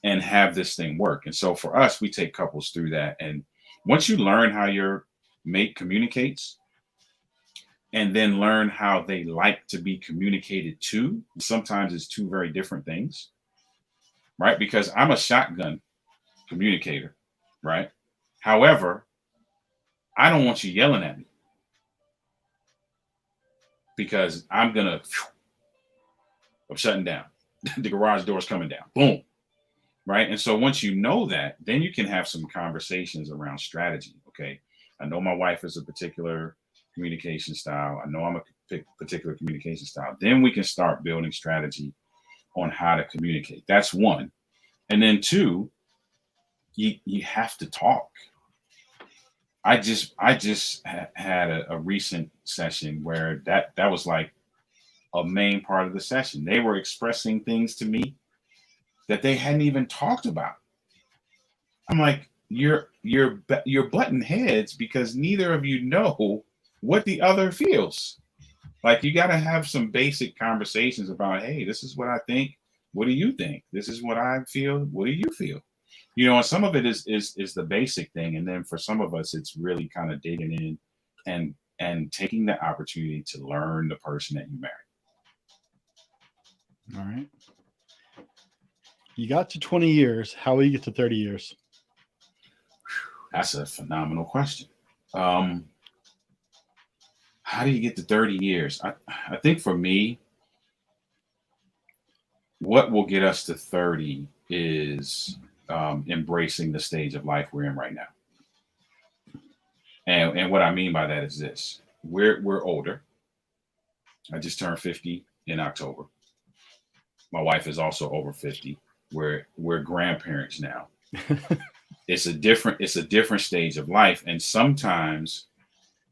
and have this thing work? And so for us, we take couples through that. And once you learn how your mate communicates, and then learn how they like to be communicated to, sometimes it's 2 very different things, right? Because I'm a shotgun communicator, right? However, I don't want you yelling at me, because I'm shutting down. The garage door is coming down. Boom. Right. And so once you know that, then you can have some conversations around strategy. Okay, I know my wife is a particular communication style. I know I'm a particular communication style. Then we can start building strategy on how to communicate. That's 1. And then 2, you have to talk. I just had a recent session where that was like a main part of the session. They were expressing things to me that they hadn't even talked about. I'm like, you're butting heads because neither of you know what the other feels. Like, you got to have some basic conversations about, hey, this is what I think. What do you think? This is what I feel. What do you feel? You know, and some of it is the basic thing. And then for some of us, it's really kind of digging in and taking the opportunity to learn the person that you marry. All right. You got to 20 years. How will you get to 30 years? That's a phenomenal question. How do you get to 30 years? I think for me, what will get us to 30 is embracing the stage of life we're in right now. And what I mean by that is this: we're older. I just turned 50 in October. My wife is also over 50. We're grandparents now. It's a different stage of life. And sometimes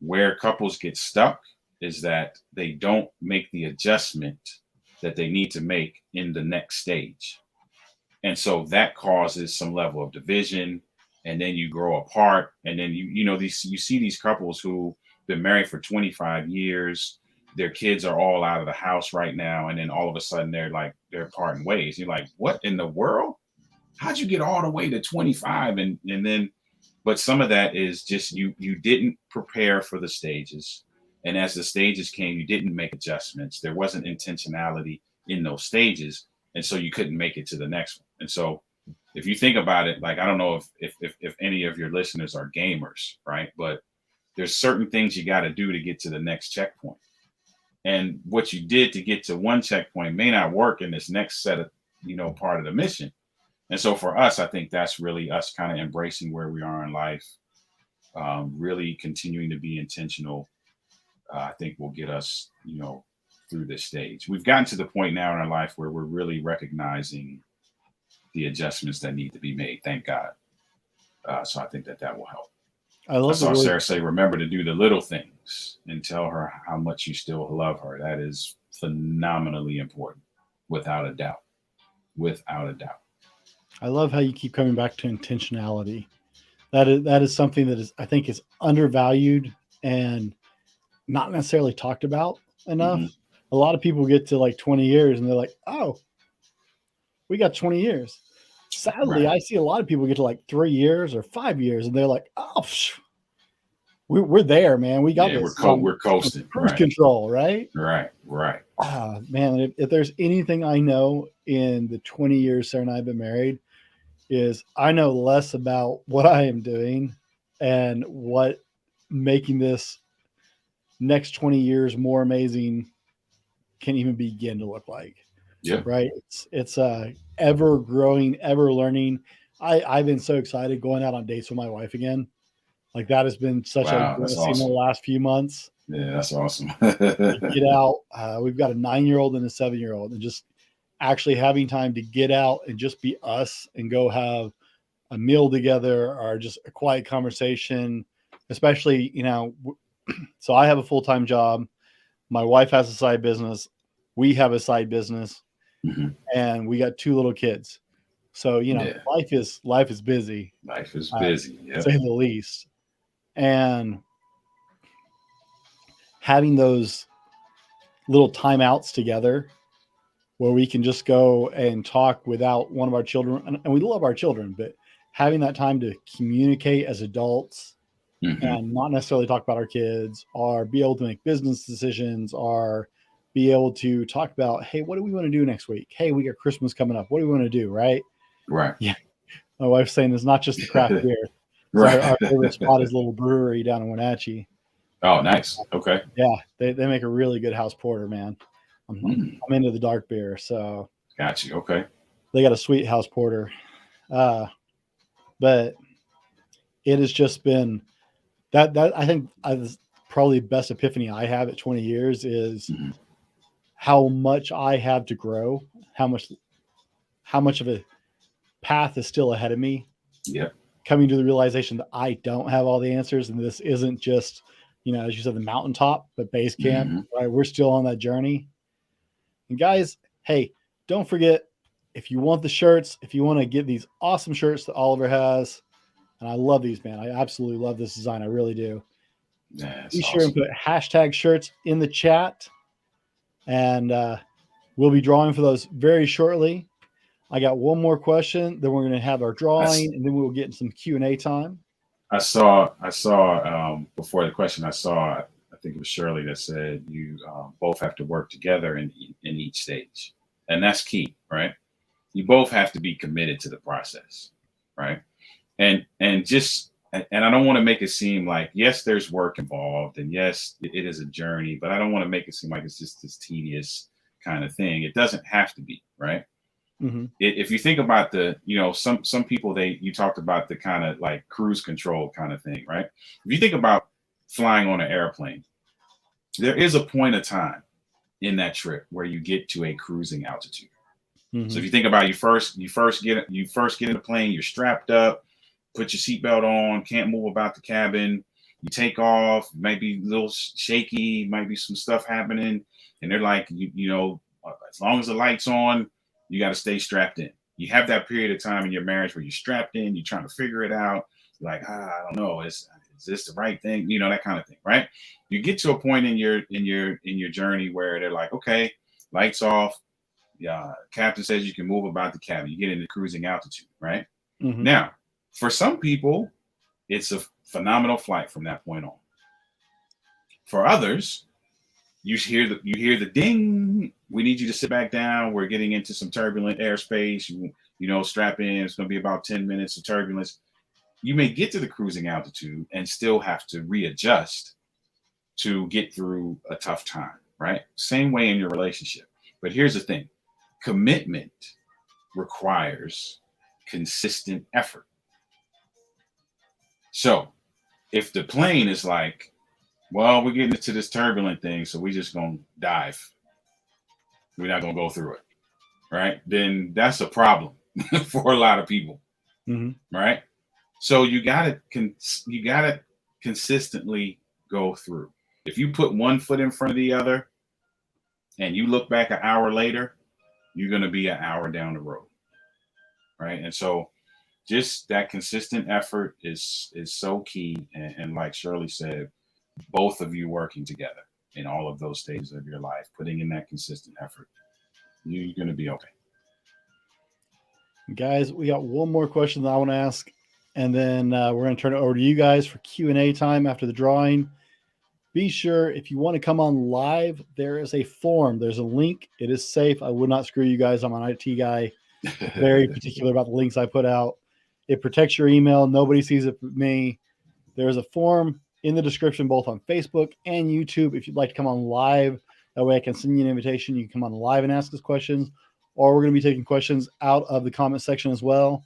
where couples get stuck is that they don't make the adjustment that they need to make in the next stage. And so that causes some level of division, and then you grow apart. And then you see these couples who've been married for 25 years, their kids are all out of the house right now, and then all of a sudden they're parting ways. You're like, what in the world? How'd you get all the way to 25? And then, but some of that is just you didn't prepare for the stages. And as the stages came, you didn't make adjustments. There wasn't intentionality in those stages. And so you couldn't make it to the next one. And so if you think about it, like, I don't know if any of your listeners are gamers, right? But there's certain things you got to do to get to the next checkpoint. And what you did to get to one checkpoint may not work in this next set of, part of the mission. And so for us, I think that's really us kind of embracing where we are in life, really continuing to be intentional. I think will get us, through this stage. We've gotten to the point now in our life where we're really recognizing the adjustments that need to be made. Thank God. So I think that will help. I saw Sarah say, remember to do the little things and tell her how much you still love her. That is phenomenally important, without a doubt. Without a doubt. I love how you keep coming back to intentionality. That is something that I think is undervalued and not necessarily talked about enough. Mm-hmm. A lot of people get to like 20 years and they're like, oh, we got 20 years. Sadly, right. I see a lot of people get to like 3 years or 5 years and they're like, oh, we're there, man. We got this. We're coasting. Cruise control, right? Right. Man, if there's anything I know in the 20 years Sarah and I have been married, is I know less about what I am doing and what making this next 20 years more amazing can even begin to look like. Yeah. Right. It's ever growing, ever learning. I've been so excited going out on dates with my wife again. Like, that has been such a blessing in the last few months. Yeah, that's awesome. Get out. We've got a 9-year-old and a 7-year-old, and just actually having time to get out and just be us and go have a meal together or just a quiet conversation, especially, So I have a full-time job. My wife has a side business. We have a side business, and we got 2 little kids. So, life is busy. Life is busy, to say the least. And having those little timeouts together where we can just go and talk without one of our children, and we love our children, but having that time to communicate as adults and not necessarily talk about our kids, or be able to make business decisions, or be able to talk about, hey, what do we want to do next week? Hey, we got Christmas coming up. What do we want to do? Right. Yeah. My wife's saying it's not just the craft beer. Right. Our favorite spot is a little brewery down in Wenatchee. Oh, nice. Okay. Yeah. They make a really good house porter, man. I'm into the dark beer. So got you. Okay. They got a sweet house porter. But it has just been that I think probably the best epiphany I have at 20 years is how much I have to grow, how much of a path is still ahead of me. Yeah. Coming to the realization that I don't have all the answers, and this isn't just, as you said, the mountaintop, but base camp, right? We're still on that journey. And guys, hey, don't forget, if you want the shirts, if you want to get these awesome shirts that Oliver has, and I love these, man. I absolutely love this design. I really do. Be sure and put #shirts in the chat, and we'll be drawing for those very shortly. I got one more question, then we're going to have our drawing, and then we'll get in some Q&A time. I saw before the question, I think it was Shirley that said you both have to work together in each stage. And that's key, right? You both have to be committed to the process, right? And I don't want to make it seem like, yes, there's work involved, and yes, it is a journey, but I don't want to make it seem like it's just this tedious kind of thing. It doesn't have to be, right? If you think about some people, you talked about the kind of like cruise control kind of thing, right? If you think about flying on an airplane, there is a point of time in that trip where you get to a cruising altitude. So if you think about you first get in the plane, you're strapped up, put your seatbelt on, can't move about the cabin. You take off, might be a little shaky, might be some stuff happening, and they're like, as long as the light's on, you got to stay strapped in. You have that period of time in your marriage where you're strapped in, you're trying to figure it out. You're like, I don't know, is this the right thing? That kind of thing, right? You get to a point in your journey where they're like, okay, lights off. Captain says you can move about the cabin. You get into cruising altitude, right? Now, for some people, it's a phenomenal flight from that point on. For others, you hear the ding. We need you to sit back down. We're getting into some turbulent airspace. Strap in. It's going to be about 10 minutes of turbulence. You may get to the cruising altitude and still have to readjust to get through a tough time, right? Same way in your relationship. But here's the thing. Commitment requires consistent effort. So if the plane is like, well, we're getting into this turbulent thing, so we're just going to dive. We're not going to go through it, right? Then that's a problem for a lot of people, right? So you gotta consistently go through. If you put one foot in front of the other, and you look back an hour later, you're going to be an hour down the road, right? And so just that consistent effort is so key. And like Shirley said, both of you working together in all of those stages of your life, putting in that consistent effort, you're going to be okay. Guys, we got one more question that I want to ask, and then we're going to turn it over to you guys for Q&A time after the drawing. Be sure, if you want to come on live, there is a form. There's a link. It is safe. I would not screw you guys. I'm an IT guy. Very particular about the links I put out. It protects your email. Nobody sees it but me. There's a form in the description, both on Facebook and YouTube. If you'd like to come on live, that way I can send you an invitation. You can come on live and ask us questions, or we're going to be taking questions out of the comment section as well.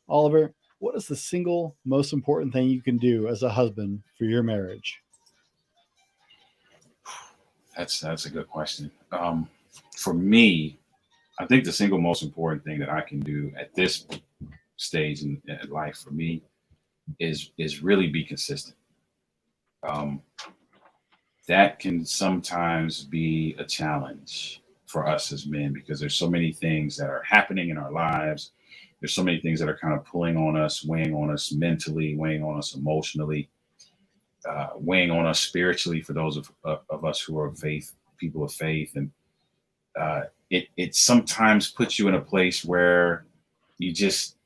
Oliver, what is the single most important thing you can do as a husband for your marriage? That's a good question. For me, I think the single most important thing that I can do at this stage in life for me is really be consistent. that can sometimes be a challenge for us as men, because there's so many things that are happening in our lives. There's so many things that are kind of pulling on us, weighing on us mentally, weighing on us emotionally, weighing on us spiritually for those of us who are people of faith. And it sometimes puts you in a place where you just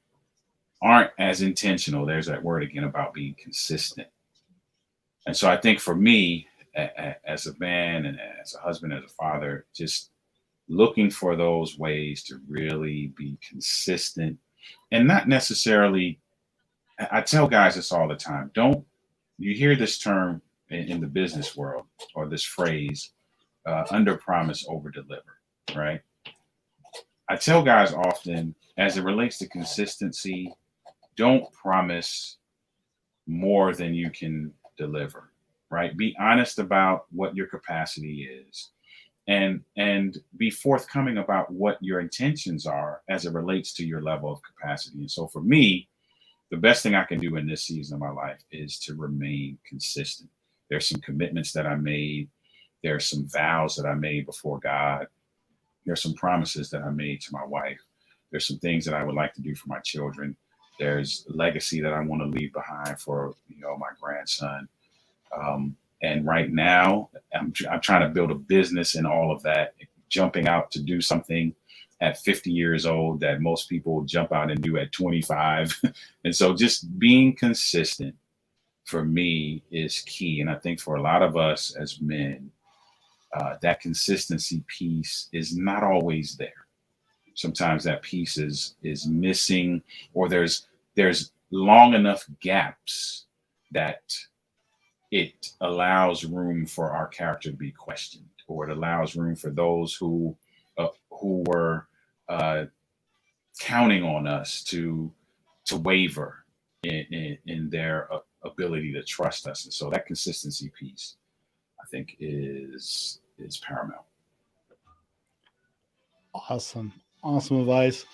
aren't as intentional. There's that word again about being consistent. And so I think for me, as a man and as a husband, as a father, just looking for those ways to really be consistent, and not necessarily, I tell guys this all the time. You hear this term in the business world, or this phrase, under promise, over deliver, right? I tell guys often, as it relates to consistency, don't promise more than you can deliver, right? Be honest about what your capacity is, and be forthcoming about what your intentions are as it relates to your level of capacity. And so for me, the best thing I can do in this season of my life is to remain consistent. There's some commitments that I made. There's some vows that I made before God. There's some promises that I made to my wife. There's some things that I would like to do for my children. There's legacy that I want to leave behind for, my grandson. And right now, I'm trying to build a business and all of that, jumping out to do something at 50 years old that most people jump out and do at 25. And so just being consistent for me is key. And I think for a lot of us as men, that consistency piece is not always there. Sometimes that piece is missing, or there's long enough gaps that it allows room for our character to be questioned, or it allows room for those who were counting on us to waver in their ability to trust us. And so that consistency piece, I think, is paramount. Awesome advice,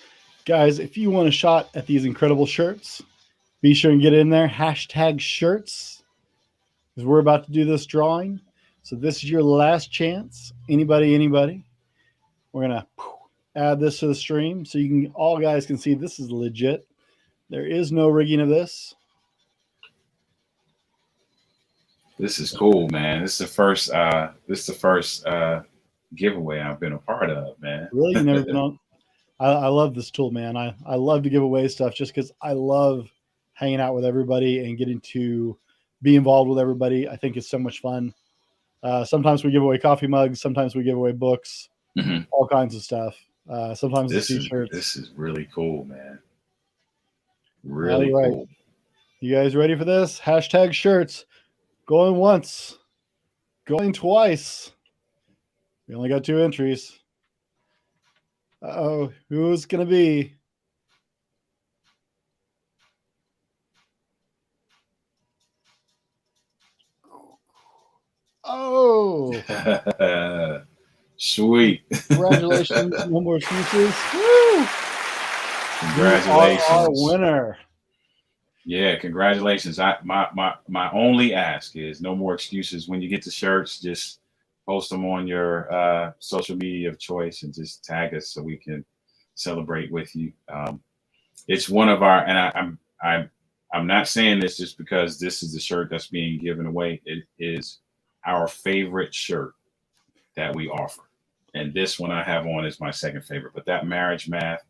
guys. If you want a shot at these incredible shirts, be sure and get in there. #shirts, because we're about to do this drawing. So this is your last chance. Anybody. We're gonna add this to the stream so all guys can see this is legit. There is no rigging of this. This is cool, man. This is the first giveaway I've been a part of, man. Really? You've never been on? I love this tool, man. I love to give away stuff just because I love hanging out with everybody and getting to be involved with everybody. I think it's so much fun. Sometimes we give away coffee mugs. Sometimes we give away books, all kinds of stuff. Sometimes it's t-shirts. This is really cool, man. Really cool. You guys ready for this? #shirts. Going once. Going twice. We only got 2 entries. Uh-oh. Who's going to be? Oh. Sweet. Congratulations. No more excuses. Woo! Congratulations. You are our winner. Yeah, congratulations. My only ask is no more excuses. When you get the shirts, just post them on your social media of choice and just tag us so we can celebrate with you. It's one of our, and I'm not saying this just because this is the shirt that's being given away. It is our favorite shirt that we offer. And this one I have on is my second favorite, but that marriage math,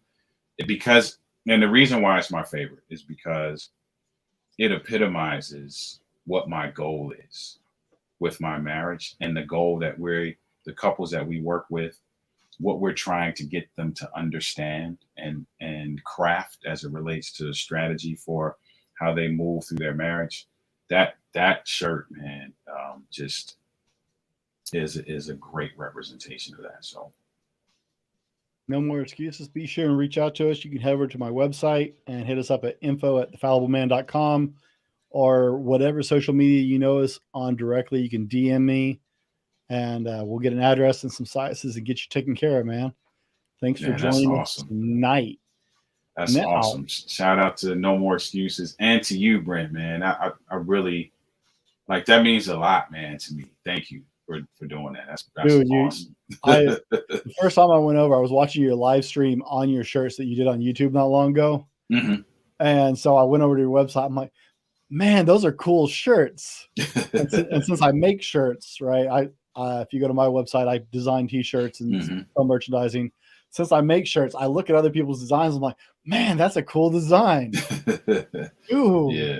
and the reason why it's my favorite is because it epitomizes what my goal is with my marriage, and the goal that the couples that we work with, what we're trying to get them to understand and craft as it relates to strategy for how they move through their marriage. That shirt, man, just is a great representation of that. So no more excuses. Be sure and reach out to us. You can head over to my website and hit us up at info@thefallibleman.com, or whatever social media you know us on directly. You can DM me, and we'll get an address and some sizes and get you taken care of, man. Thanks for joining us tonight. That's awesome. Shout out to No More Excuses and to you, Brent, man. I really Like that means a lot, man, to me. Thank you for doing that. That's Dude, awesome. The first time I went over, I was watching your live stream on your shirts that you did on YouTube not long ago. Mm-hmm. And so I went over to your website. I'm like, man, those are cool shirts. And since I make shirts, right? If you go to my website, I design T-shirts and sell merchandising. Since I make shirts, I look at other people's designs. I'm like, man, that's a cool design. Ooh. Yeah.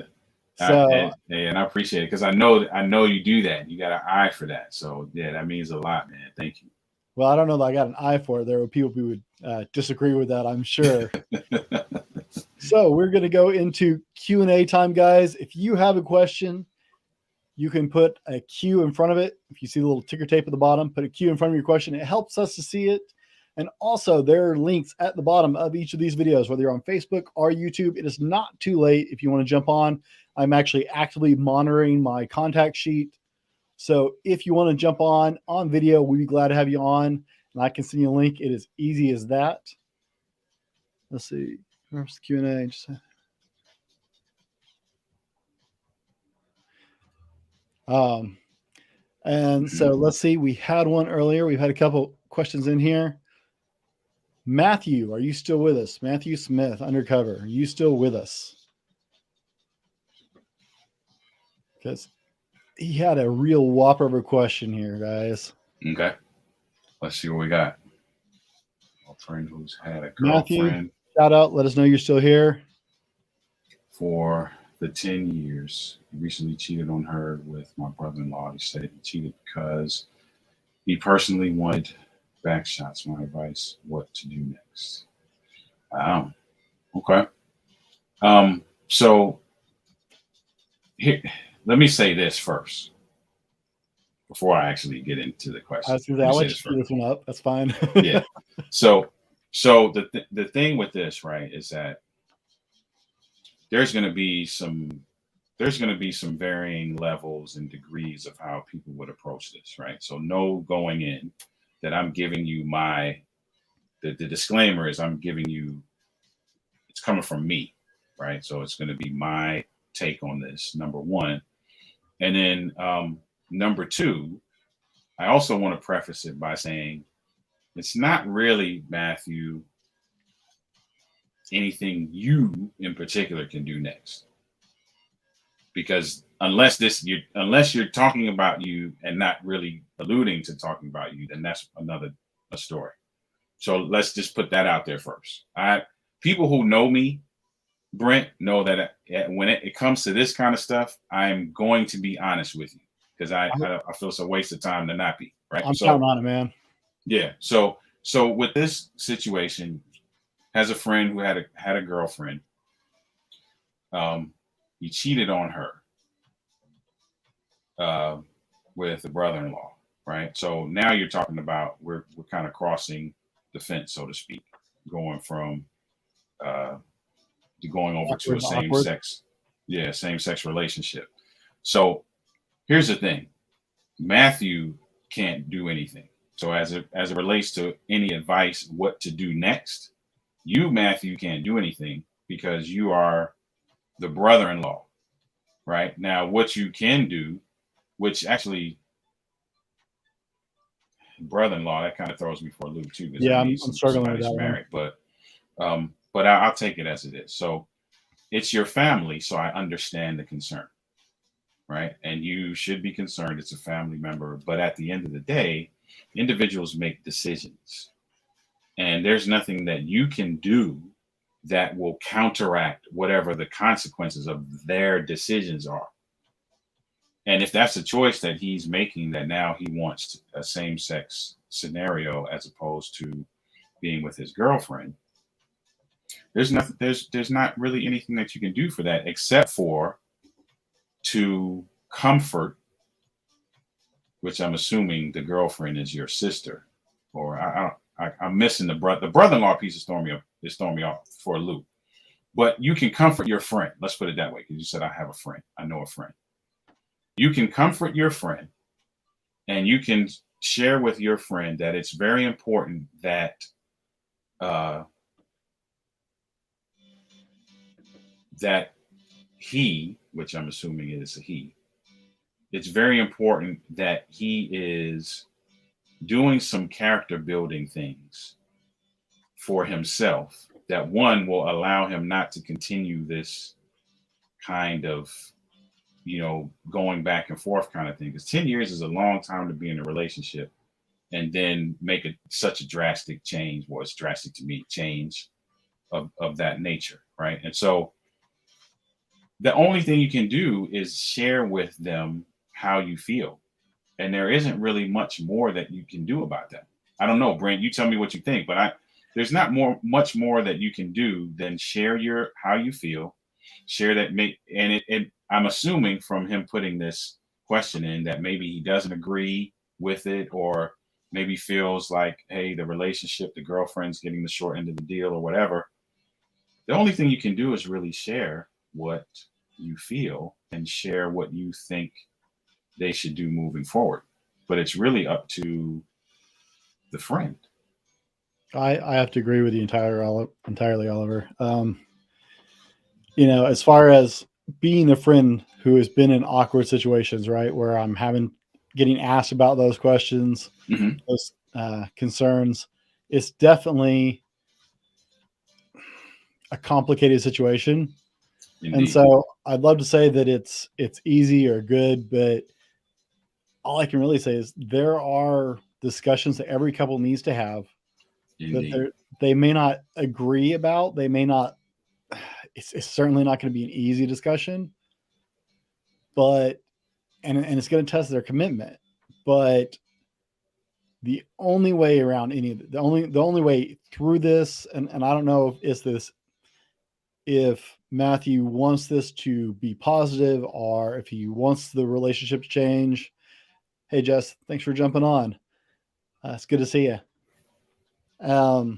So and I appreciate it because I know you do that. You got an eye for that. So yeah, that means a lot, man. Thank you. Well, I don't know that I got an eye for it. There were people who would disagree with that, I'm sure. So we're going to go into Q&A time, guys. If you have a question, you can put a Q in front of it. If you see the little ticker tape at the bottom, put a Q in front of your question. It helps us to see it. And also, there are links at the bottom of each of these videos, whether you're on Facebook or YouTube. It is not too late if you want to jump on. I'm actually actively monitoring my contact sheet. So if you want to jump on video, we'd be glad to have you on. And I can send you a link. It is easy as that. Let's see. Where's the Q&A? And so let's see. We had one earlier. We've had a couple questions in here. Matthew, are you still with us? Matthew Smith, Undercover. Are you still with us? Because he had a real whopper of a question here, guys. Okay. Let's see what we got. A friend who's had a girlfriend. Matthew, shout out. Let us know you're still here. For the 10 years, he recently cheated on her with my brother-in-law. He said he cheated because he personally wanted back shots. My advice, what to do next. Okay. So here, let me say this first before I actually get into the question. I was going to say, I'll let you screw this one up. That's fine. Yeah. So the thing with this, right, is that there's going to be some varying levels and degrees of how people would approach this, right? So no going in that I'm giving you the disclaimer is I'm giving you, it's coming from me, right? So it's going to be my take on this, number one. And then number two, I also want to preface it by saying it's not really, Matthew, anything you in particular can do next. Because unless you're talking about you and not really alluding to talking about you, then that's a story. So let's just put that out there first. People who know me, Brent, know that when it comes to this kind of stuff, I'm going to be honest with you because I feel it's a waste of time to not be, right? I'm counting on it, man. Yeah. So with this situation, has a friend who had a girlfriend. He cheated on her with the brother-in-law, right? So now you're talking about we're kind of crossing the fence, so to speak, going from going over to a same sex relationship. So here's the thing: Matthew can't do anything. So as it relates to any advice, what to do next, you, Matthew, can't do anything because you are the brother-in-law, right? Now, what you can do, which actually brother-in-law, that kind of throws me for a loop too. Yeah, I'm struggling with that married, but I'll take it as it is. So it's your family, so I understand the concern, right? And you should be concerned. It's a family member, but at the end of the day, individuals make decisions, and there's nothing that you can do that will counteract whatever the consequences of their decisions are. And if that's a choice that he's making, that now he wants a same-sex scenario as opposed to being with his girlfriend, there's not really anything that you can do for that except for to comfort, which I'm assuming the girlfriend is your sister, or I'm missing the brother-in-law piece is throwing me off for a loop. But you can comfort your friend. Let's put it that way, because you said I have a friend. I know a friend. You can comfort your friend, and you can share with your friend that it's very important that that he, which I'm assuming is a he, it's very important that he is doing some character building things for himself that one will allow him not to continue this kind of, going back and forth kind of thing. Because 10 years is a long time to be in a relationship and then make such a drastic change. Well, it's drastic to me, change of that nature, right? And so the only thing you can do is share with them how you feel. And there isn't really much more that you can do about that. I don't know, Brent, you tell me what you think, but there's not much more that you can do than share how you feel, share that and I'm assuming from him putting this question in that maybe he doesn't agree with it, or maybe feels like, hey, the relationship, the girlfriend's getting the short end of the deal or whatever. The only thing you can do is really share what you feel and share what you think they should do moving forward. But it's really up to the friend. I have to agree with you entirely, Oliver. As far as being a friend who has been in awkward situations, right, where I'm getting asked about those questions, those concerns, it's definitely a complicated situation. Indeed. And so I'd love to say that it's easy or good, but all I can really say is there are discussions that every couple needs to have. Indeed. That they may not agree about. They may not. It's certainly not going to be an easy discussion, but and it's going to test their commitment. But the only way around the only way through this, and I don't know if Matthew wants this to be positive or if he wants the relationship to change. Hey, Jess, thanks for jumping on. It's good to see you. I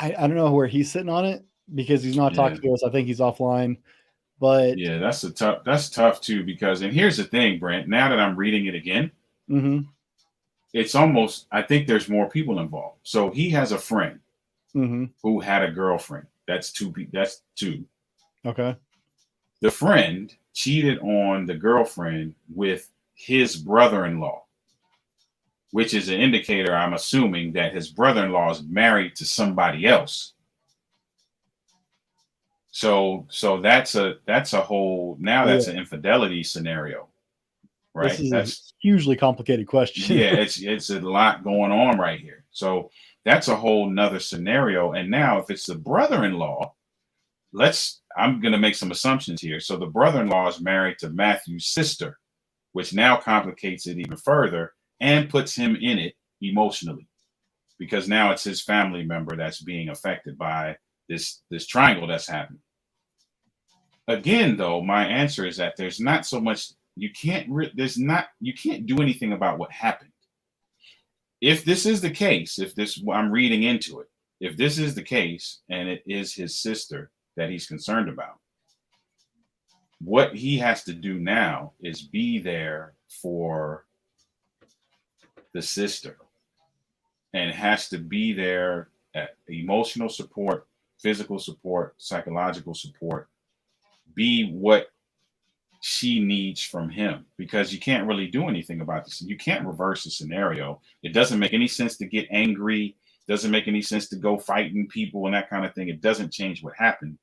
don't know where he's sitting on it because he's not talking to us. I think he's offline. But yeah, that's tough too, because, and here's the thing, Brent, now that I'm reading it again, it's almost, I think there's more people involved. So he has a friend who had a girlfriend. That's two. Okay. The friend cheated on the girlfriend with his brother-in-law, which is an indicator, I'm assuming, that his brother-in-law is married to somebody else. So that's a whole, now that's an infidelity scenario, right? That's a hugely complicated question. Yeah, it's a lot going on right here. So that's a whole nother scenario. And now if it's the brother-in-law, I'm going to make some assumptions here. So the brother-in-law is married to Matthew's sister, which now complicates it even further and puts him in it emotionally, because now it's his family member that's being affected by this triangle that's happening. Again, though, my answer is that there's not so much, you can't do anything about what happened. If this is the case, I'm reading into it, if this is the case and it is his sister that he's concerned about, what he has to do now is be there for the sister, and has to be there at emotional support, physical support, psychological support, be what she needs from him, because you can't really do anything about this. You can't reverse the scenario. It doesn't make any sense to get angry. Doesn't make any sense to go fighting people and that kind of thing. It doesn't change what happened.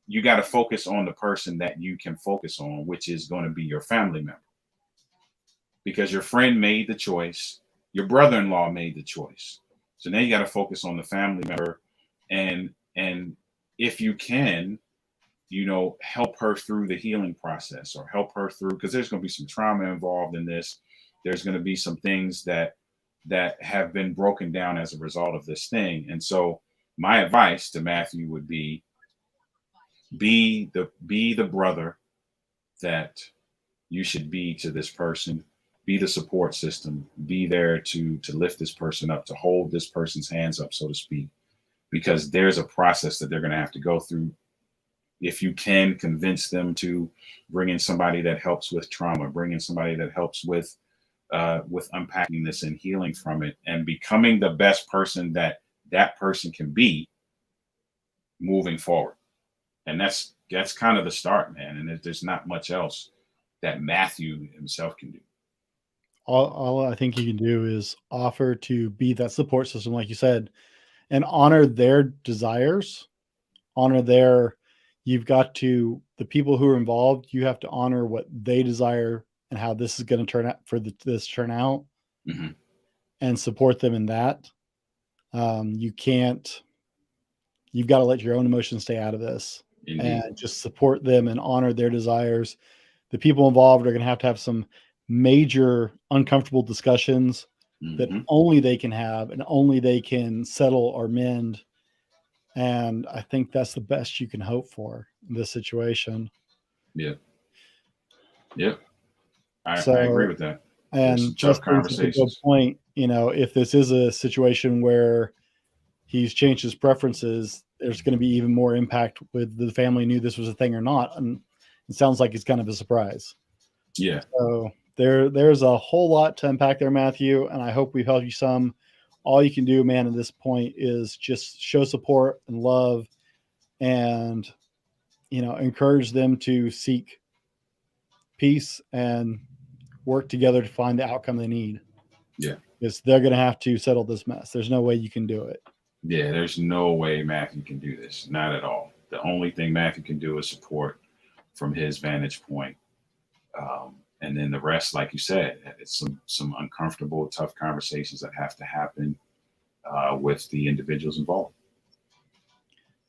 You got to focus on the person that you can focus on, which is going to be your family member, because your friend made the choice. Your brother-in-law made the choice. So now you got to focus on the family member, and if you can, help her through the healing process, or help her through, because there's going to be some trauma involved in this. There's going to be some things that have been broken down as a result of this thing. And so my advice to Matthew would be the brother that you should be to this person. Be the support system. Be there to lift this person up, to hold this person's hands up, so to speak, because there's a process that they're going to have to go through. If you can convince them to bring in somebody that helps with trauma, bring in somebody that helps with unpacking this and healing from it, and becoming the best person that person can be moving forward. And that's kind of the start, man. And there's not much else that Matthew himself can do. All I think you can do is offer to be that support system, like you said, and honor their desires, honor you've got to, the people who are involved, you have to honor what they desire and how this is going to turn out this turn out, Mm-hmm. and support them in that. You've got to let your own emotions stay out of this. Indeed. And just support them and honor their desires. The people involved are going to have some major uncomfortable discussions that only they can have and only they can settle or mend. And I think that's the best you can hope for in this situation. Yeah. Yep. I agree with that. And tough conversations. A good point, if this is a situation where he's changed his preferences, there's going to be even more impact with the family knew this was a thing or not. And it sounds like it's kind of a surprise. Yeah. So there's a whole lot to unpack there, Matthew, and I hope we've helped you some. All you can do, man, at this point is just show support and love and, encourage them to seek peace and work together to find the outcome they need. Yeah. Because they're going to have to settle this mess. There's no way you can do it. Yeah, there's no way Matthew can do this. Not at all. The only thing Matthew can do is support from his vantage point. And then the rest, like you said, it's some uncomfortable, tough conversations that have to happen with the individuals involved.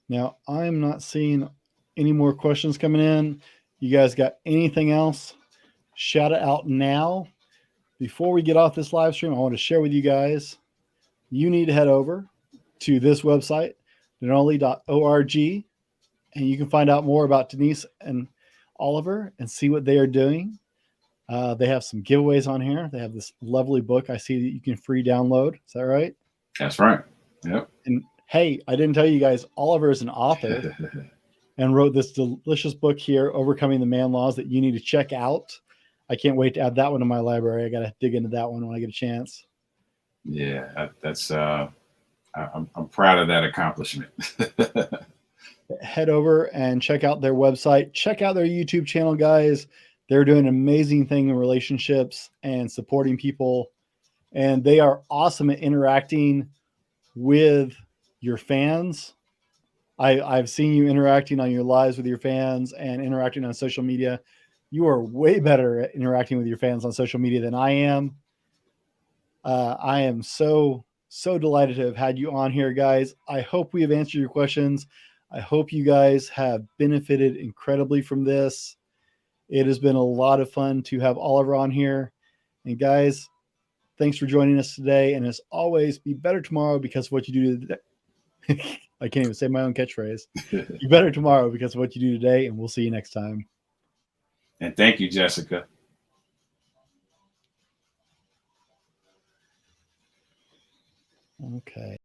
Now, I'm not seeing any more questions coming in. You guys got anything else? Shout it out now. Before we get off this live stream, I want to share with you guys, you need to head over to this website, denoli.org, and you can find out more about Denise and Oliver and see what they are doing. They have some giveaways on here. They have this lovely book I see that you can free download. Is that right? That's right. Yep. And hey, I didn't tell you guys, Oliver is an author and wrote this delicious book here, Overcoming the Man Laws, that you need to check out. I can't wait to add that one to my library. I got to dig into that one when I get a chance. Yeah, that's I'm proud of that accomplishment. Head over and check out their website. Check out their YouTube channel, guys. They're doing an amazing thing in relationships and supporting people. And they are awesome at interacting with your fans. I've seen you interacting on your lives with your fans and interacting on social media. You are way better at interacting with your fans on social media than I am. I am so delighted to have had you on here, guys. I hope we have answered your questions. I hope you guys have benefited incredibly from this. It has been a lot of fun to have Oliver on here. And guys, thanks for joining us today. And as always, be better tomorrow because of what you do today. I can't even say my own catchphrase. Be better tomorrow because of what you do today. And we'll see you next time. And thank you, Jessica. Okay.